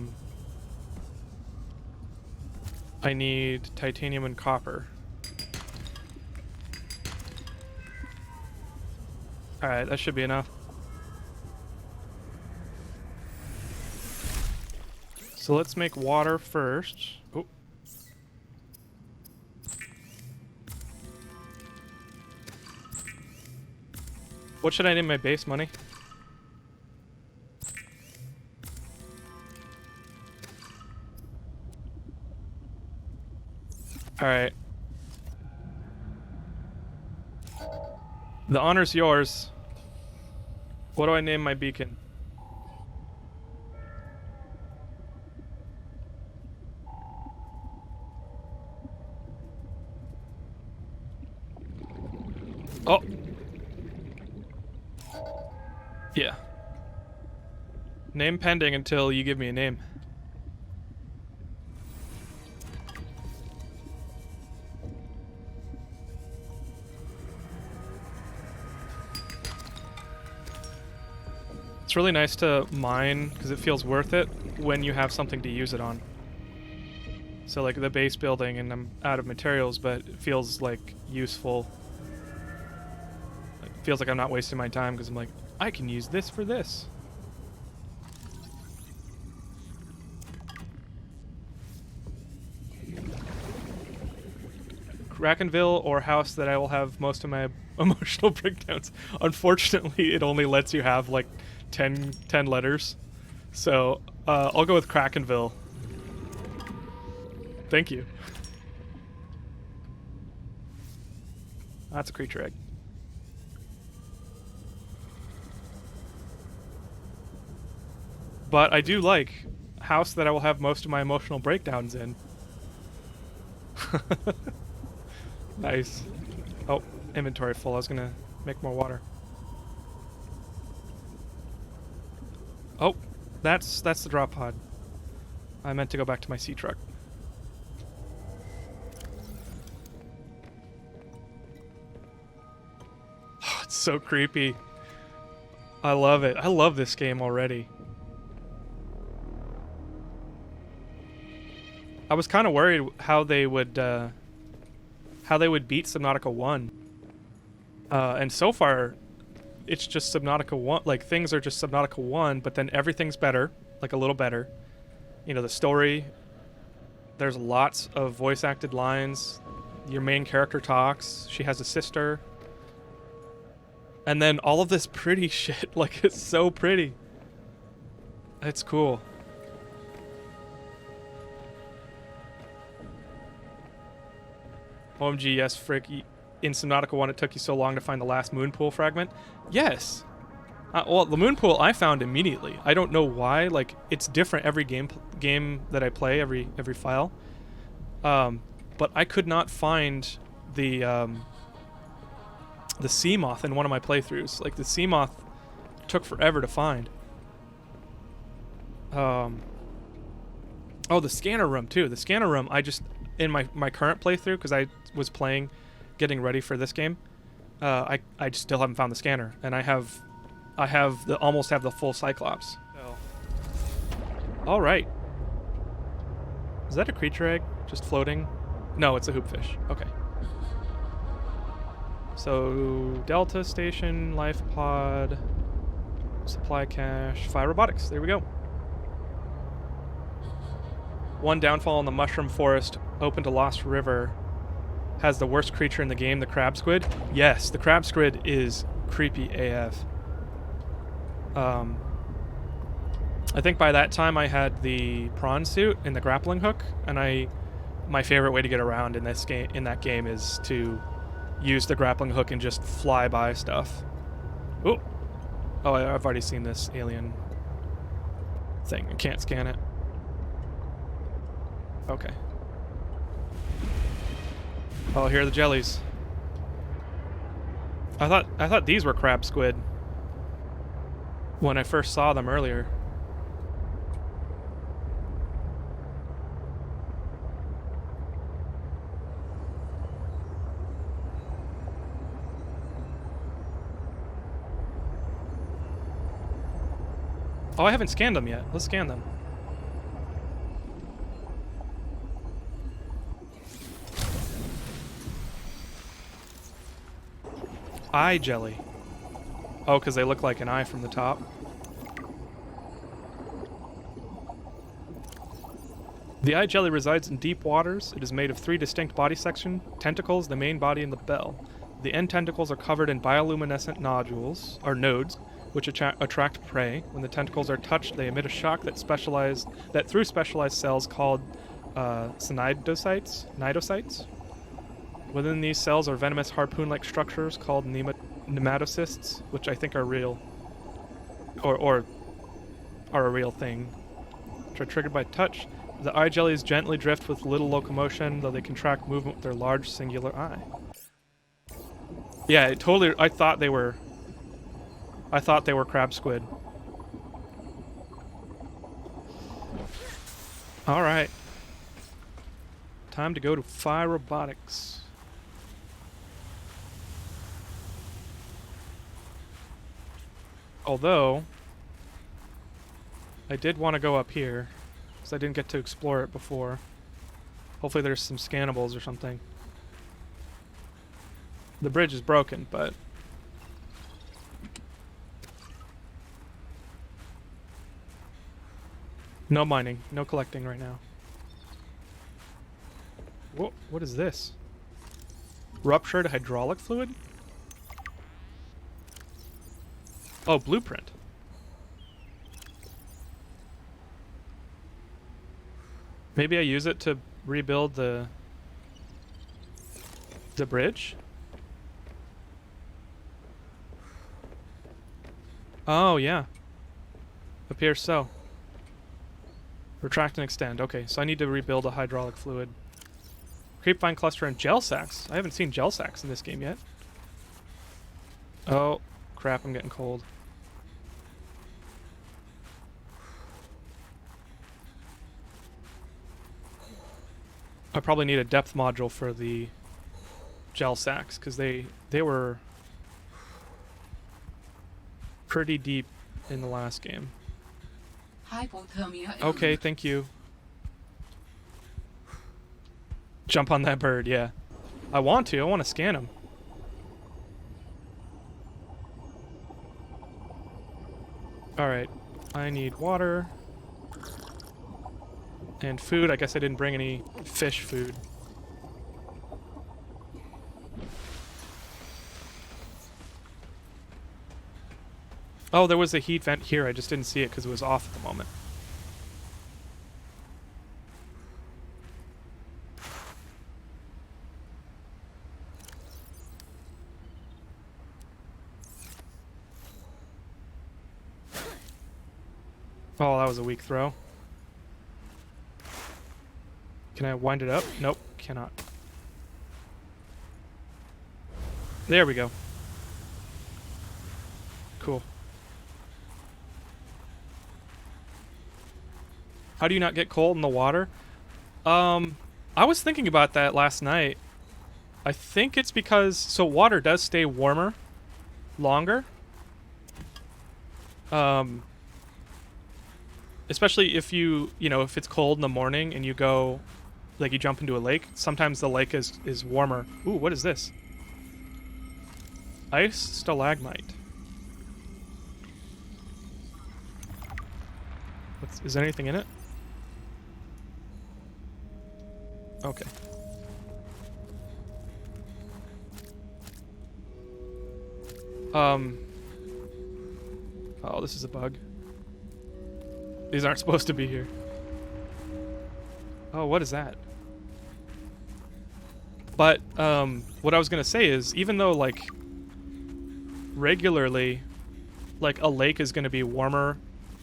need titanium and copper. Alright, that should be enough. So let's make water first. Oh. What should I name my base, Money? Alright. The honor's yours. What do I name my beacon? Oh. Yeah. Name pending until you give me a name. It's really nice to mine because it feels worth it when you have something to use it on. So like the base building and I'm out of materials, but it feels like useful. It feels like I'm not wasting my time because I'm like, I can use this for this. Krakenfall or house that I will have most of my emotional breakdowns. Unfortunately, it only lets you have like 10 letters. So I'll go with Krakenfall. Thank you. That's a creature egg. But I do like house that I will have most of my emotional breakdowns in. Nice. Oh, inventory full. I was gonna make more water. Oh, that's the drop pod. I meant to go back to my sea truck. Oh, it's so creepy. I love it. I love this game already. I was kind of worried how they would beat Subnautica 1. And so far, it's just Subnautica 1. Like, things are just Subnautica 1, but then everything's better. Like, a little better. You know, the story. There's lots of voice-acted lines. Your main character talks. She has a sister. And then all of this pretty shit. Like, it's so pretty. It's cool. OMG, yes, frick. In Subnautica 1, it took you so long to find the last moon pool fragment? Yes. Well, the moon pool I found immediately. I don't know why. Like, it's different every game that I play, every file. But I could not find the sea moth in one of my playthroughs. Like, the sea moth took forever to find. Oh, the scanner room, too. The scanner room, I just... In my current playthrough, because I was playing, getting ready for this game, I just still haven't found the scanner, and I almost have the full Cyclops. So. All right. Is that a creature egg just floating? No, it's a hoopfish. Okay. So Delta Station, Life Pod, Supply Cache, Fire Robotics. There we go. One downfall in the Mushroom Forest, open to Lost River, has the worst creature in the game, the crab squid. Yes, the crab squid is creepy AF. I think by that time I had the prawn suit and the grappling hook, and my favorite way to get around in that game is to use the grappling hook and just fly by stuff. Oh, I've already seen this alien thing. I can't scan it. Okay. Oh, here are the jellies. I thought these were crab squid when I first saw them earlier. Oh, I haven't scanned them yet. Let's scan them. Eye jelly. Oh, because they look like an eye from the top. The eye jelly resides in deep waters. It is made of 3 distinct body sections: tentacles, the main body, and the bell. The end tentacles are covered in bioluminescent nodes, which attract prey. When the tentacles are touched, they emit a shock that through specialized cells called cnidocytes. Within these cells are venomous harpoon-like structures called nematocysts, which I think are real, or are a real thing, which are triggered by touch. The eye jellies gently drift with little locomotion, though they can track movement with their large singular eye. Yeah, I thought they were crab squid. All right. Time to go to Phi Robotics. Although I did want to go up here, because I didn't get to explore it before. Hopefully there's some scannables or something. The bridge is broken, but... no mining, no collecting right now. Whoa, what is this? Ruptured hydraulic fluid? Oh, blueprint. Maybe I use it to rebuild the bridge? Oh, yeah. Appears so. Retract and extend. Okay, so I need to rebuild a hydraulic fluid. Creepvine cluster and gel sacks. I haven't seen gel sacks in this game yet. Oh, crap, I'm getting cold. I probably need a depth module for the gel sacks, because they were pretty deep in the last game. Hypothermia. Okay, thank you. Jump on that bird, yeah. I want to scan him. Alright, I need water. And food. I guess I didn't bring any fish food. Oh, there was a heat vent here. I just didn't see it because it was off at the moment. Oh, that was a weak throw. Can I wind it up? Nope, cannot. There we go. Cool. How do you not get cold in the water? I was thinking about that last night. I think it's because... so water does stay warmer longer. Especially if if it's cold in the morning and you go... like you jump into a lake, sometimes the lake is warmer. Ooh, what is this? Ice stalagmite. Is there anything in it? Okay. Oh, this is a bug. These aren't supposed to be here. Oh, what is that? But, what I was gonna say is, even though, like, regularly, like, a lake is gonna be warmer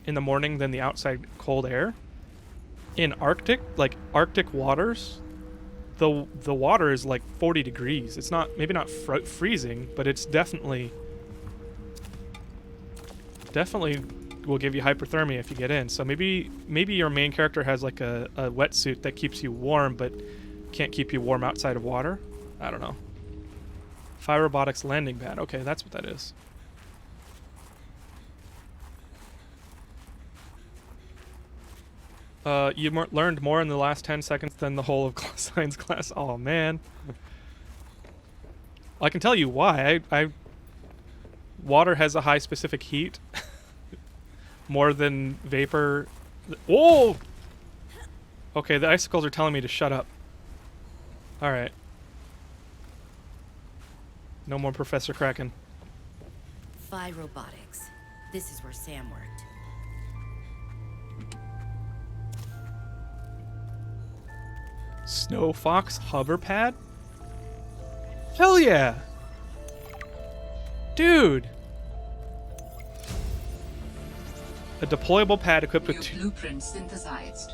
in the morning than the outside cold air, in Arctic waters, the water is like 40 degrees. It's not, maybe not freezing, but it's definitely will give you hyperthermia if you get in. So maybe your main character has like a wetsuit that keeps you warm, but can't keep you warm outside of water. I don't know. Phi Robotics landing pad. Okay, that's what that is. You learned more in the last 10 seconds than the whole of science class. Oh, man. I can tell you why. Water has a high specific heat. More than vapor. Whoa! Okay, the icicles are telling me to shut up. Alright. No more Professor Kraken. Phi Robotics. This is where Sam worked. Snow Fox hover pad? Hell yeah! Dude! A deployable pad equipped with New blueprint synthesized.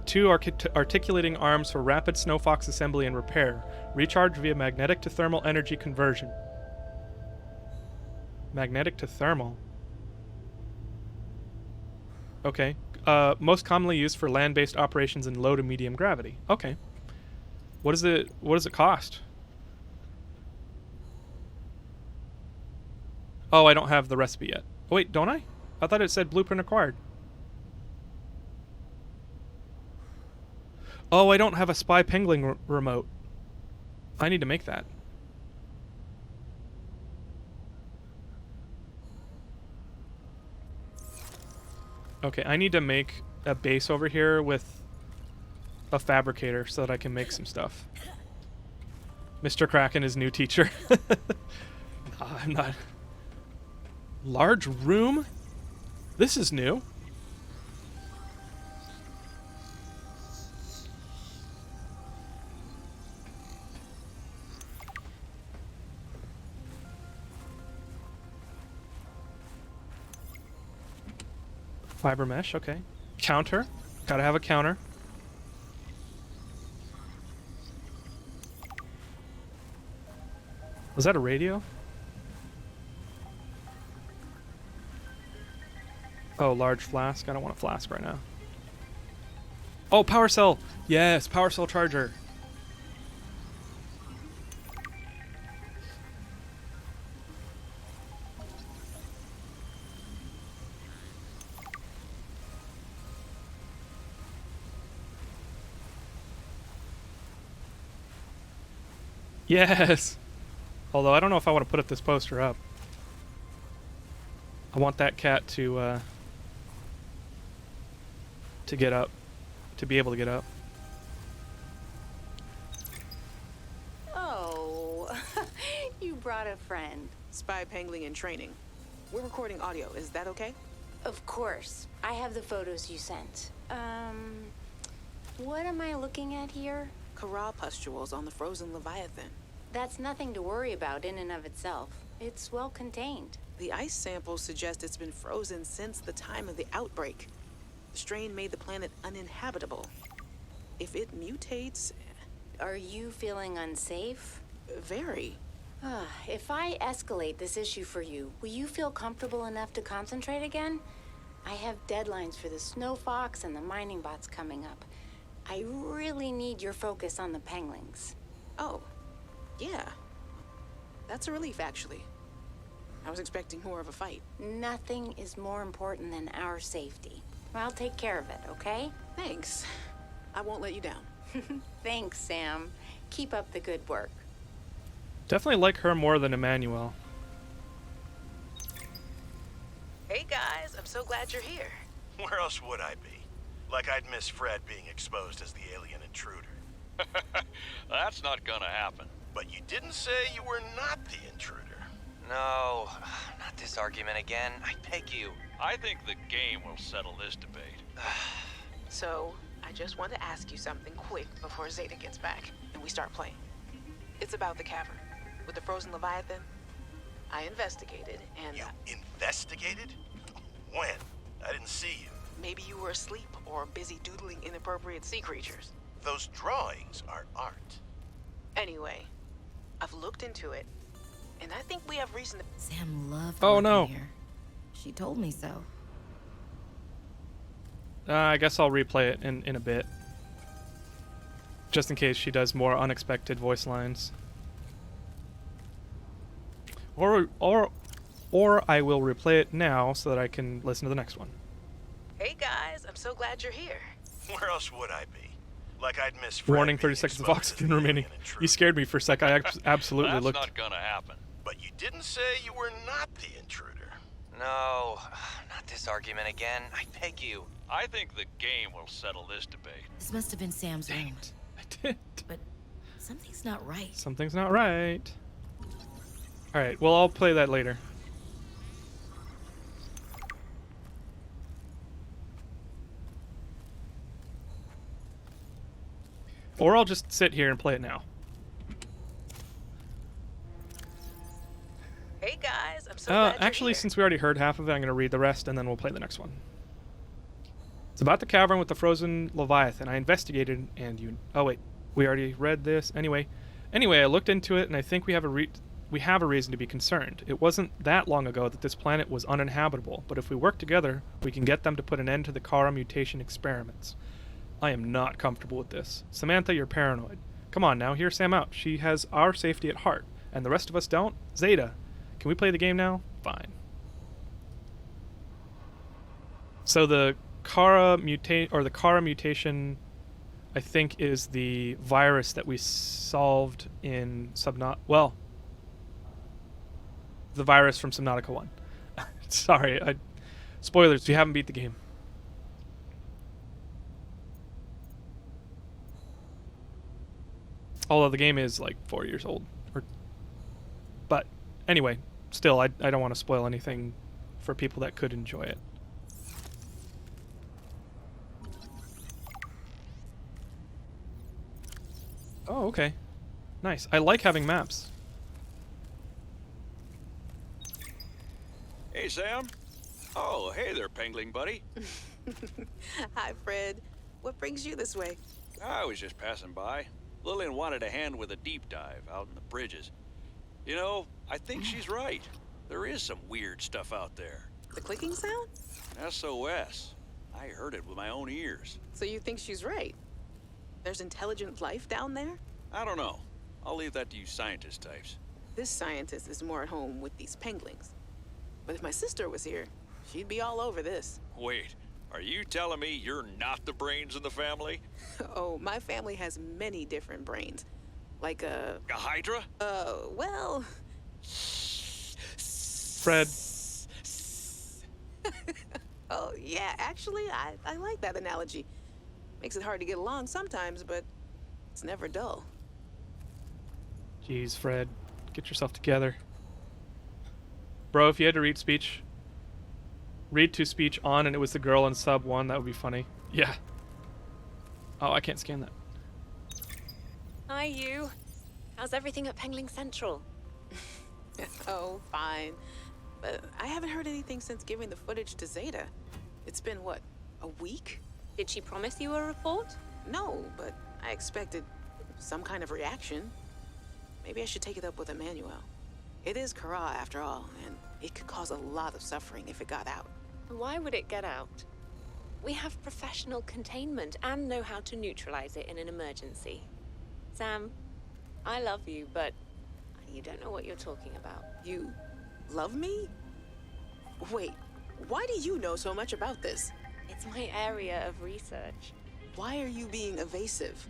two articulating arms for rapid Snow Fox assembly and repair. Recharge via magnetic to thermal energy conversion. Magnetic to thermal. Okay. Most commonly used for land-based operations in low to medium gravity. Okay. What does it cost? Oh, I don't have the recipe yet. Oh, wait, don't I? I thought it said blueprint acquired. Oh, I don't have a spy pengling remote. I need to make that. Okay, I need to make a base over here with a fabricator so that I can make some stuff. Mr. Kraken is new teacher. Nah, I'm not. Large room? This is new. Fiber mesh, okay. Counter. Gotta have a counter. Was that a radio? Oh, large flask. I don't want a flask right now. Oh, power cell! Yes, power cell charger. Yes! Although I don't know if I want to put this poster up. I want that cat to get up. To be able to get up. Oh, you brought a friend. Spy pangling in training. We're recording audio. Is that okay? Of course. I have the photos you sent. What am I looking at here? Corral pustules on the frozen Leviathan. That's nothing to worry about in and of itself. It's well contained. The ice samples suggest it's been frozen since the time of the outbreak. The strain made the planet uninhabitable. If it mutates... Are you feeling unsafe? Very. If I escalate this issue for you, will you feel comfortable enough to concentrate again? I have deadlines for the Snow Fox and the mining bots coming up. I really need your focus on the penglings. Oh, yeah. That's a relief, actually. I was expecting more of a fight. Nothing is more important than our safety. I'll take care of it, okay? Thanks. I won't let you down. Thanks, Sam. Keep up the good work. Definitely like her more than Emmanuel. Hey guys, I'm so glad you're here. Where else would I be? Like I'd miss Fred being exposed as the alien intruder. That's not gonna happen. But you didn't say you were not the intruder. No, not this argument again. I beg you. I think the game will settle this debate. So, I just want to ask you something quick before Zeta gets back and we start playing. It's about the cavern with the frozen Leviathan. I investigated and... You investigated? When? I didn't see you. Maybe you were asleep or busy doodling inappropriate sea creatures. Those drawings are art. Anyway, I've looked into it, and I think we have reason to... Sam loved Oh, working no. here. She told me so. I guess I'll replay it in a bit. Just in case she does more unexpected voice lines. Or I will replay it now so that I can listen to the next one. Hey guys, I'm so glad you're here. Where else would I be? Like I'd miss Fred Warning, being 30 seconds of exposed as oxygen the remaining. alien intruder. You scared me for a sec. I absolutely That's looked. not gonna happen. But you didn't say you were not the intruder. No, not this argument again. I beg you. I think the game will settle this debate. This must have been Sam's room. I did. But something's not right. Something's not right. Alright, well, I'll play that later. Or I'll just sit here and play it now. Hey guys, I'm so glad you're Actually, here. since we already heard half of it, I'm going to read the rest and then we'll play the next one. It's about the cavern with the frozen Leviathan. I investigated and you... Oh, wait. We already read this. Anyway, I looked into it and I think we have a reason to be concerned. It wasn't that long ago that this planet was uninhabitable, but if we work together, we can get them to put an end to the Kara mutation experiments. I am not comfortable with this. Samantha, you're paranoid. Come on now, hear Sam out. She has our safety at heart, and the rest of us don't. Zeta, can we play the game now? Fine. So the Kara mutation, I think, is the virus that we solved in the virus from Subnautica 1. Sorry, spoilers if you haven't beat the game. Although the game is like 4 years old. But anyway, still, I don't want to spoil anything for people that could enjoy it. Oh, okay. Nice. I like having maps. Hey, Sam. Oh, hey there, Pengling buddy. Hi, Fred. What brings you this way? I was just passing by. Lillian wanted a hand with a deep dive out in the bridges. You know, I think she's right. There is some weird stuff out there. The clicking sound? SOS. I heard it with my own ears. So you think she's right? There's intelligent life down there? I don't know. I'll leave that to you scientist types. This scientist is more at home with these penguins. But if my sister was here, she'd be all over this. Wait, are you telling me you're not the brains in the family? Oh, my family has many different brains. Like A Hydra? Well... Fred. Oh, yeah, actually, I like that analogy. Makes it hard to get along sometimes, but it's never dull. Jeez, Fred. Get yourself together. Bro, if you had to read to speech on and it was the girl in sub 1, that would be funny. Yeah. Oh, I can't scan that. Hi, you. How's everything at Pengling Central? Oh, fine. But I haven't heard anything since giving the footage to Zeta. It's been, what, a week? Did she promise you a report? No, but I expected some kind of reaction. Maybe I should take it up with Emmanuel. It is Kara, after all, and it could cause a lot of suffering if it got out. Why would it get out? We have professional containment and know how to neutralize it in an emergency. Sam, I love you, but you don't know what you're talking about. You love me? Wait, why do you know so much about this? It's my area of research. Why are you being evasive?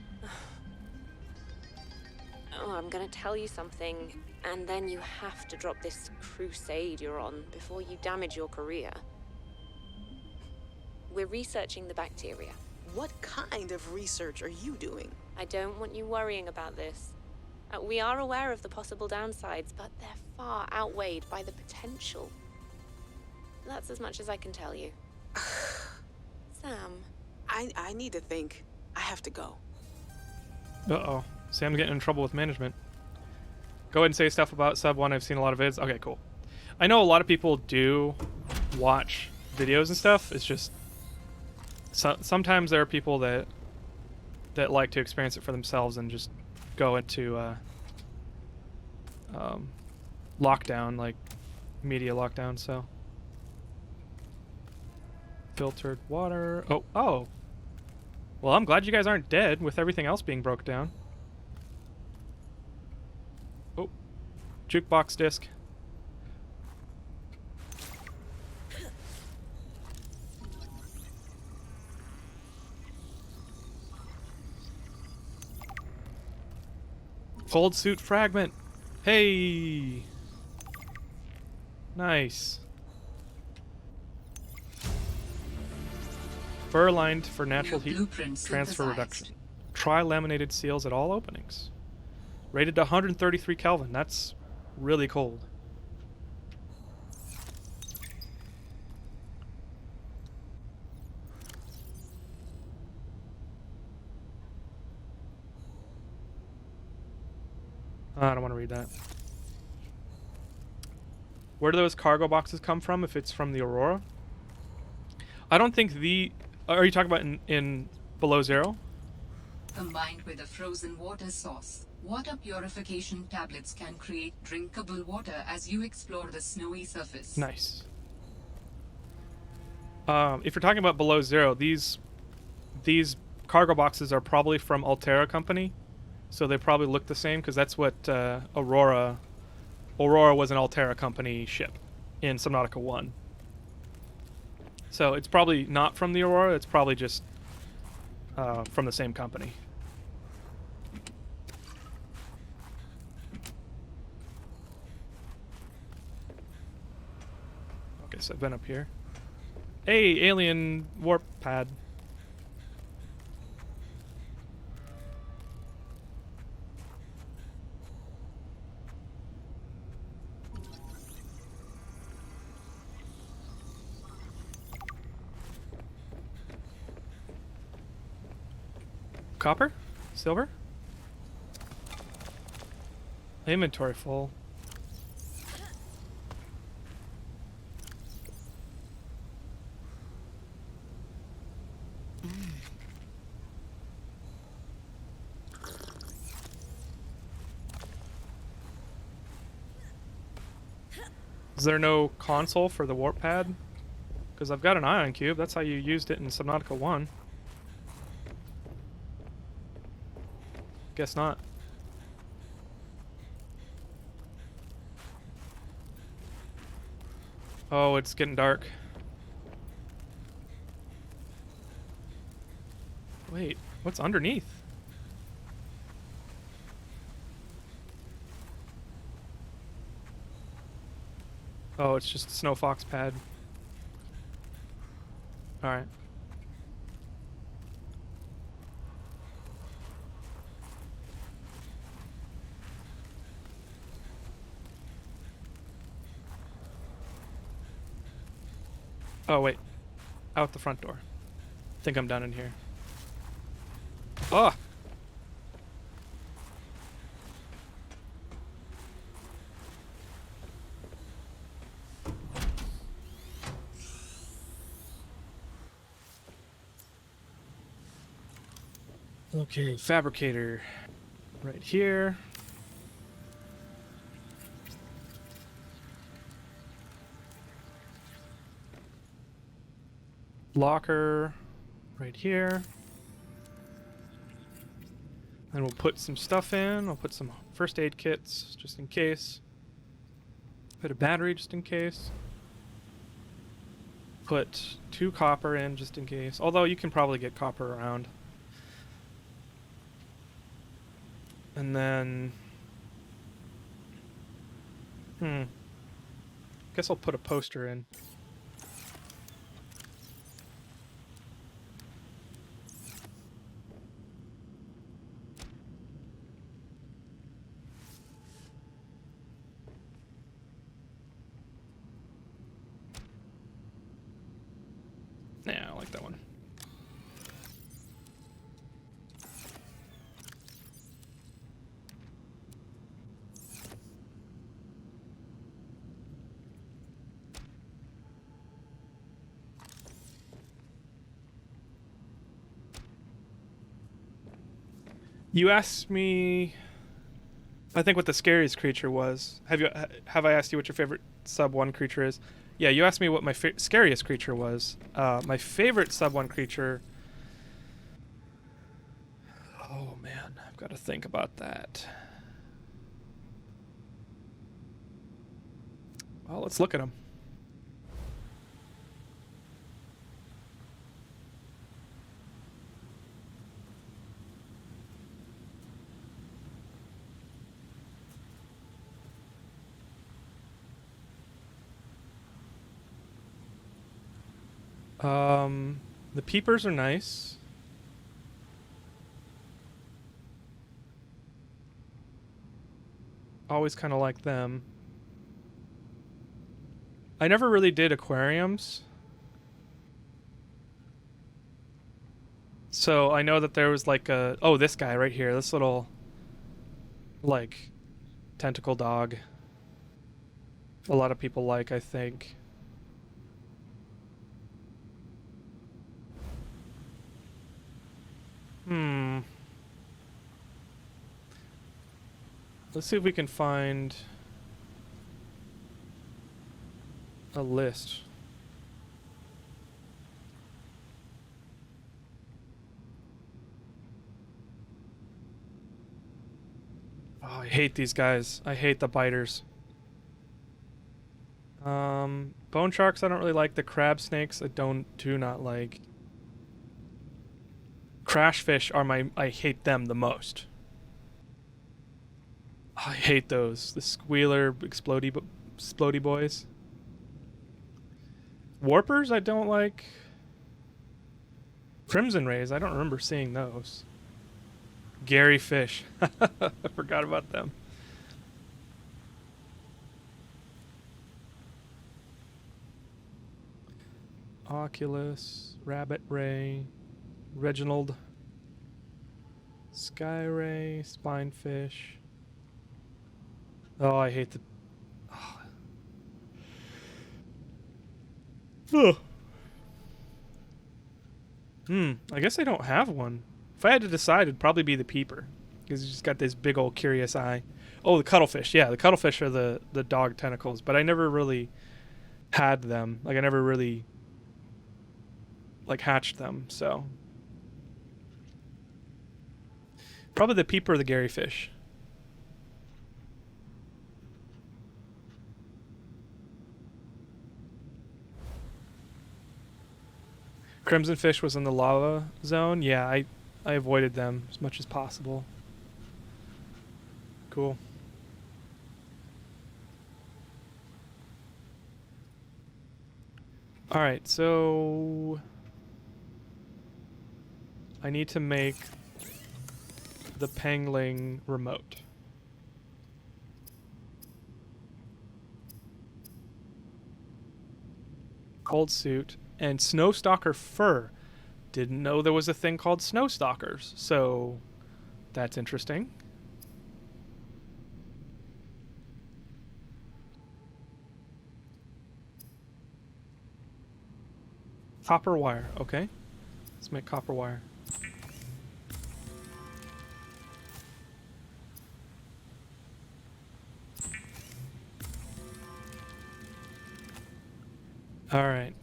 Oh, I'm gonna tell you something, and then you have to drop this crusade you're on before you damage your career. We're researching the bacteria. What kind of research are you doing? I don't want you worrying about this. We are aware of the possible downsides, but they're far outweighed by the potential. That's as much as I can tell you. Sam. I need to think. I have to go. Uh-oh. Sam's getting in trouble with management. Go ahead and say stuff about Sub 1. I've seen a lot of vids. Okay, cool. I know a lot of people do watch videos and stuff. It's just... sometimes there are people that like to experience it for themselves and just go into lockdown, like media lockdown, so... Filtered water... Oh! Well, I'm glad you guys aren't dead with everything else being broke down. Oh. Jukebox disc. Cold suit fragment. Hey. Nice. Fur lined for natural New heat blueprint transfer synthesized. reduction. Tri-laminated seals at all openings. Rated to 133 Kelvin. That's really cold. I don't want to read that. Where do those cargo boxes come from if it's from the Aurora? I don't think the... Are you talking about in Below Zero? Combined with a frozen water source, water purification tablets can create drinkable water as you explore the snowy surface. Nice. If you're talking about Below Zero, these cargo boxes are probably from Altera Company, so they probably look the same because that's what Aurora was an Altera Company ship in Subnautica 1. So it's probably not from the Aurora, it's probably just from the same company. Okay, so I've been up here. Hey, alien warp pad. Copper? Silver? Inventory full. Is there no console for the warp pad? Because I've got an ion cube. That's how you used it in Subnautica 1. Guess not. Oh, it's getting dark. Wait, what's underneath? Oh, it's just a snow fox pad. Alright. Oh, wait. Out the front door. Think I'm done in here. Oh! Okay, fabricator. Right here. Locker. Right here. And we'll put some stuff in. I'll put some first aid kits, just in case. Put a battery, just in case. Put 2 copper in, just in case. Although you can probably get copper around. And then... Guess I'll put a poster in. Yeah, I like that one. You asked me, I think, what the scariest creature was. Have I asked you what your favorite sub 1 creature is? Yeah, you asked me what my scariest creature was. My favorite sub 1 creature... Oh man, I've got to think about that. Well, let's look at them. The peepers are nice. Always kind of like them. I never really did aquariums. So I know that there was like a... Oh, this guy right here. This little, like, tentacle dog. A lot of people like, I think. Let's see if we can find a list. Oh, I hate these guys. I hate the biters. Bone sharks I don't really like. The crab snakes I do not like. Crash fish are I hate them the most. I hate those. The squealer explodey boys. Warpers I don't like. Crimson rays, I don't remember seeing those. Gary fish. I forgot about them. Oculus, rabbit ray, Reginald, sky ray, spinefish. Oh, I hate the... Oh. I guess I don't have one. If I had to decide, it'd probably be the peeper. Because he's just got this big old curious eye. Oh, the cuttlefish. Yeah, the cuttlefish are the dog tentacles. But I never really had them. Like, I never really, like, hatched them, so. Probably the peeper or the Gary fish. Crimson fish was in the lava zone. Yeah, I avoided them as much as possible. Cool. Alright, so I need to make the pangling remote. Cold suit and snowstalker fur. Didn't know there was a thing called snowstalkers, so that's interesting. Copper wire, okay. Let's make copper wire. All right.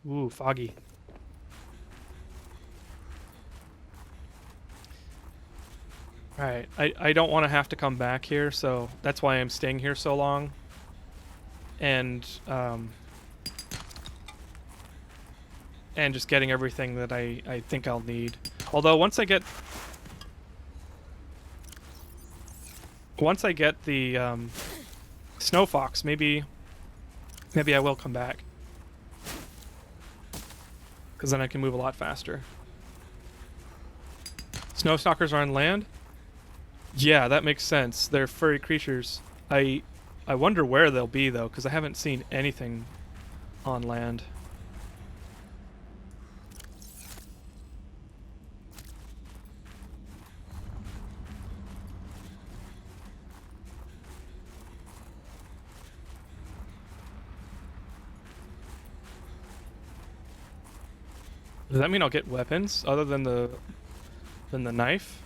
Ooh, foggy. Alright, I don't want to have to come back here, so that's why I'm staying here so long. And just getting everything that I think I'll need. Although once I get the snow fox, maybe I will come back. Because then I can move a lot faster. Snowstalkers are on land? Yeah, that makes sense. They're furry creatures. I wonder where they'll be, though, because I haven't seen anything on land. Does that mean I'll get weapons other than the knife?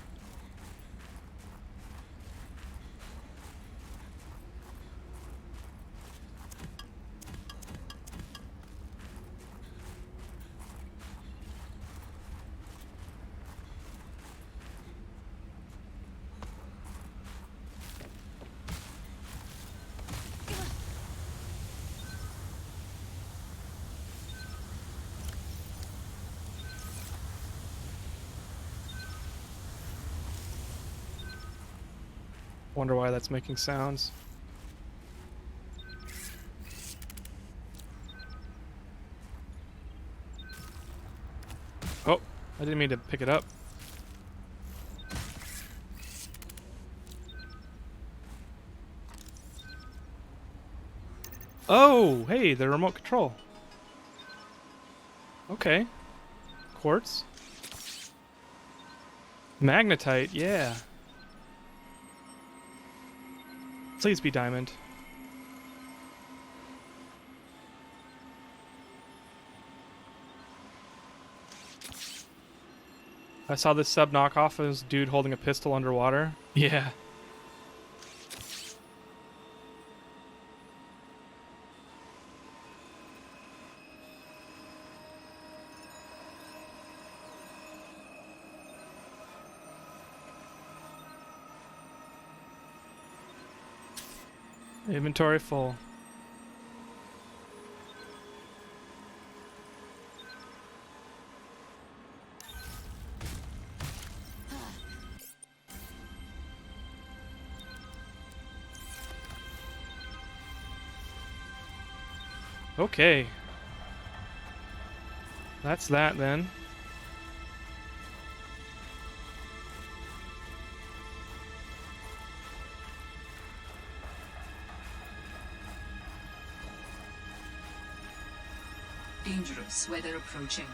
Wonder why that's making sounds. Oh, I didn't mean to pick it up. Oh, hey, the remote control. Okay. Quartz. Magnetite, yeah. Please be diamond. I saw this sub knockoff of this dude holding a pistol underwater. Yeah. Inventory full. Okay. That's that then. Dangerous weather approaching.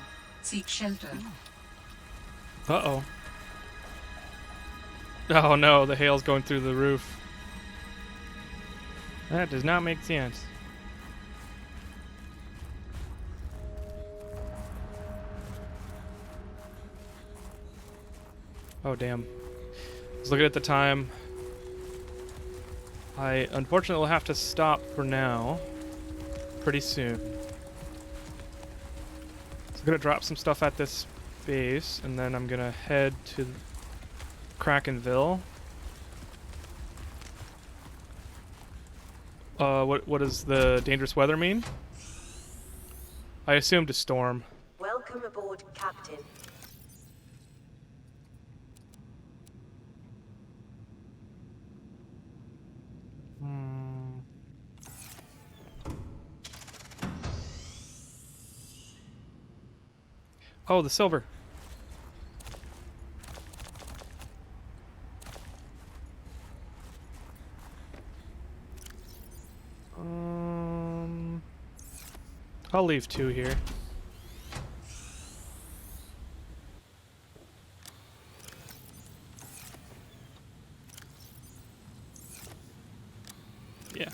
Seek shelter. Uh-oh. Oh no, the hail's going through the roof. That does not make sense. Oh damn. I was looking at the time. I unfortunately will have to stop for now. Pretty soon. So I'm gonna drop some stuff at this base, and then I'm gonna head to Krakenville. What does the dangerous weather mean? I assumed a storm. Welcome aboard, Captain. Oh, the silver. I'll leave 2 here. Yeah.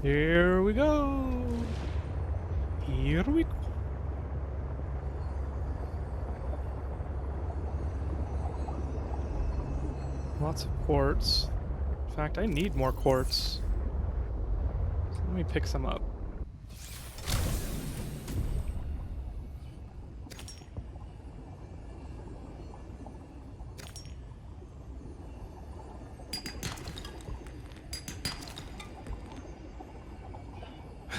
Here we go. Here we go. Lots of quartz. In fact, I need more quartz. So let me pick some up.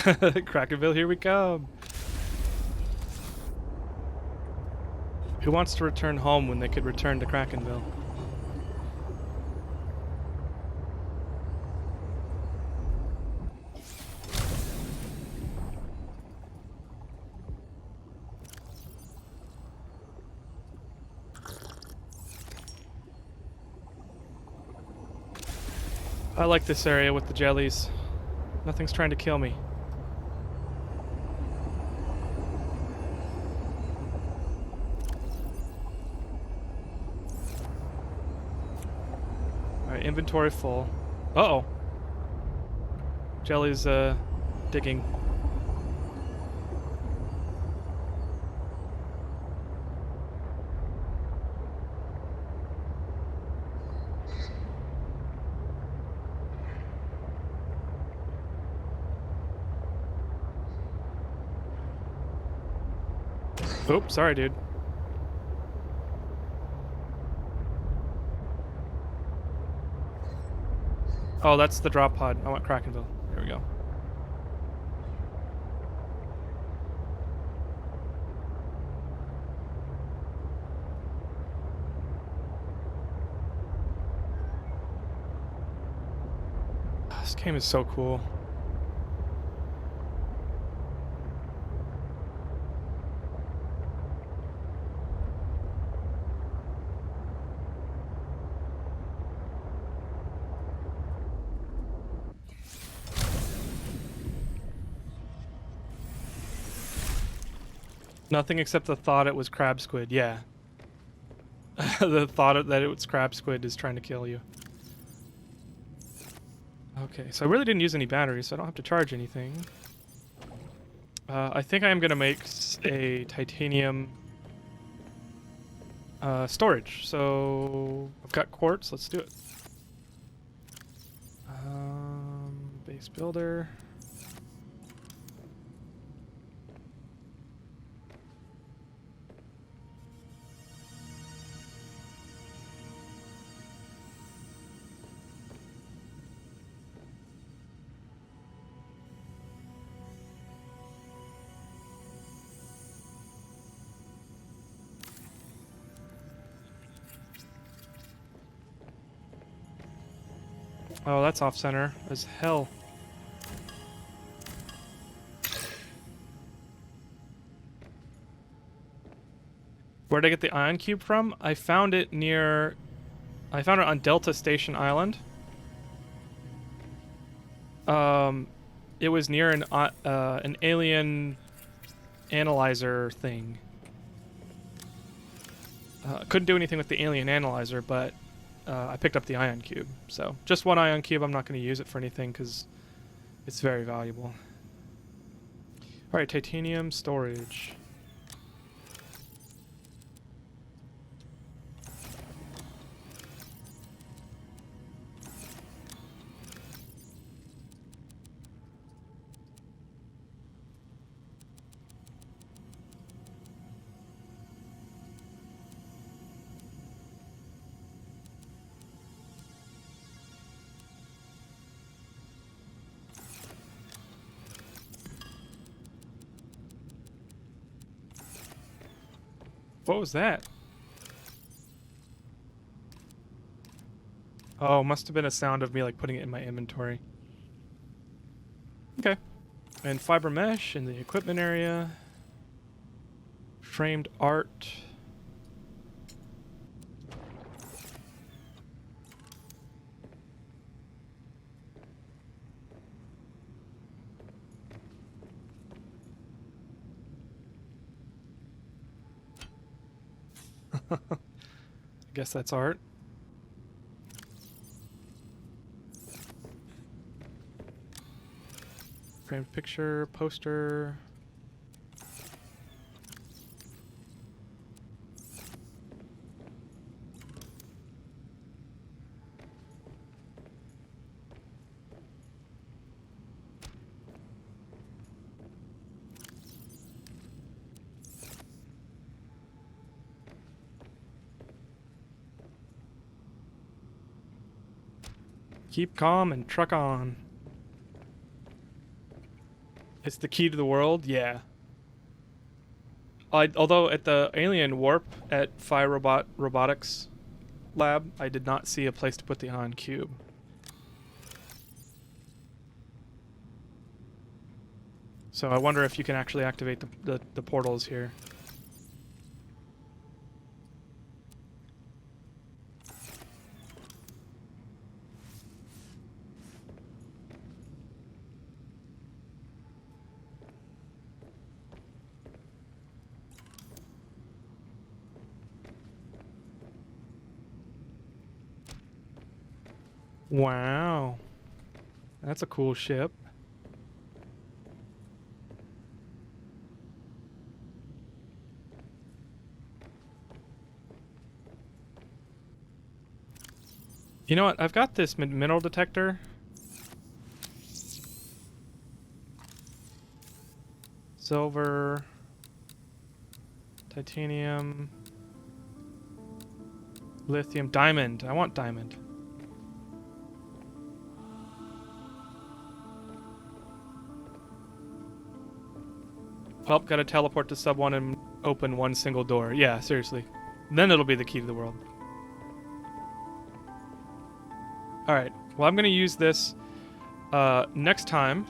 Krakenville, here we come. Who wants to return home when they could return to Krakenville? I like this area with the jellies. Nothing's trying to kill me. Alright, inventory full. Uh-oh. Jelly's, digging. Oops, sorry, dude. Oh, that's the drop pod. I want Krakenville. There we go. game is so cool. Nothing except the thought it was crab squid. Yeah. The thought that it was crab squid is trying to kill you. Okay, so I really didn't use any batteries, so I don't have to charge anything. I think I am going to make a titanium storage. So I've got quartz. Let's do it. Base builder. Oh, that's off center as hell. Where'd I get the ion cube from? I found it on Delta Station Island. It was near an alien analyzer thing. Couldn't do anything with the alien analyzer, but I picked up the ion cube. So just one ion cube. I'm not going to use it for anything because it's very valuable. All right, titanium storage. What was that? Oh, must have been a sound of me like putting it in my inventory. Okay. And fiber mesh in the equipment area. Framed art. I guess that's art. Framed picture, poster. Keep calm and truck on. It's the key to the world? Yeah. Although at the alien warp at Phi Robotics lab, I did not see a place to put the ion cube. So I wonder if you can actually activate the portals here. Wow. That's a cool ship. You know what? I've got this mineral detector. Silver. Titanium. Lithium. Diamond. I want diamond. Well, gotta teleport to sub 1 and open one single door. Yeah, seriously. Then it'll be the key to the world. Alright, well I'm gonna use this. next time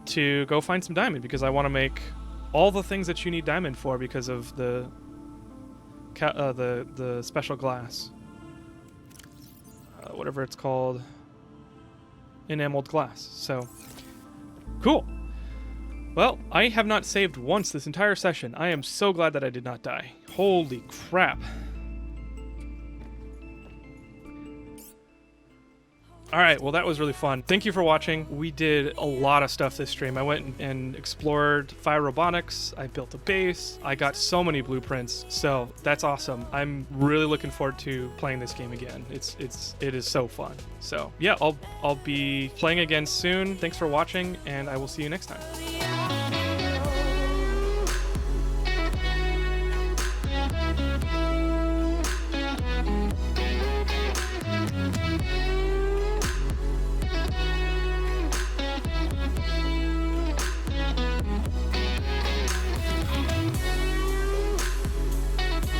to go find some diamond, because I want to make all the things that you need diamond for because of the special glass, whatever it's called, enameled glass. So cool. Well, I have not saved once this entire session. I am so glad that I did not die. Holy crap. Alright, well that was really fun. Thank you for watching. We did a lot of stuff this stream. I went and explored Fire Robotics. I built a base. I got so many blueprints. So that's awesome. I'm really looking forward to playing this game again. It is so fun. So yeah, I'll be playing again soon. Thanks for watching, and I will see you next time.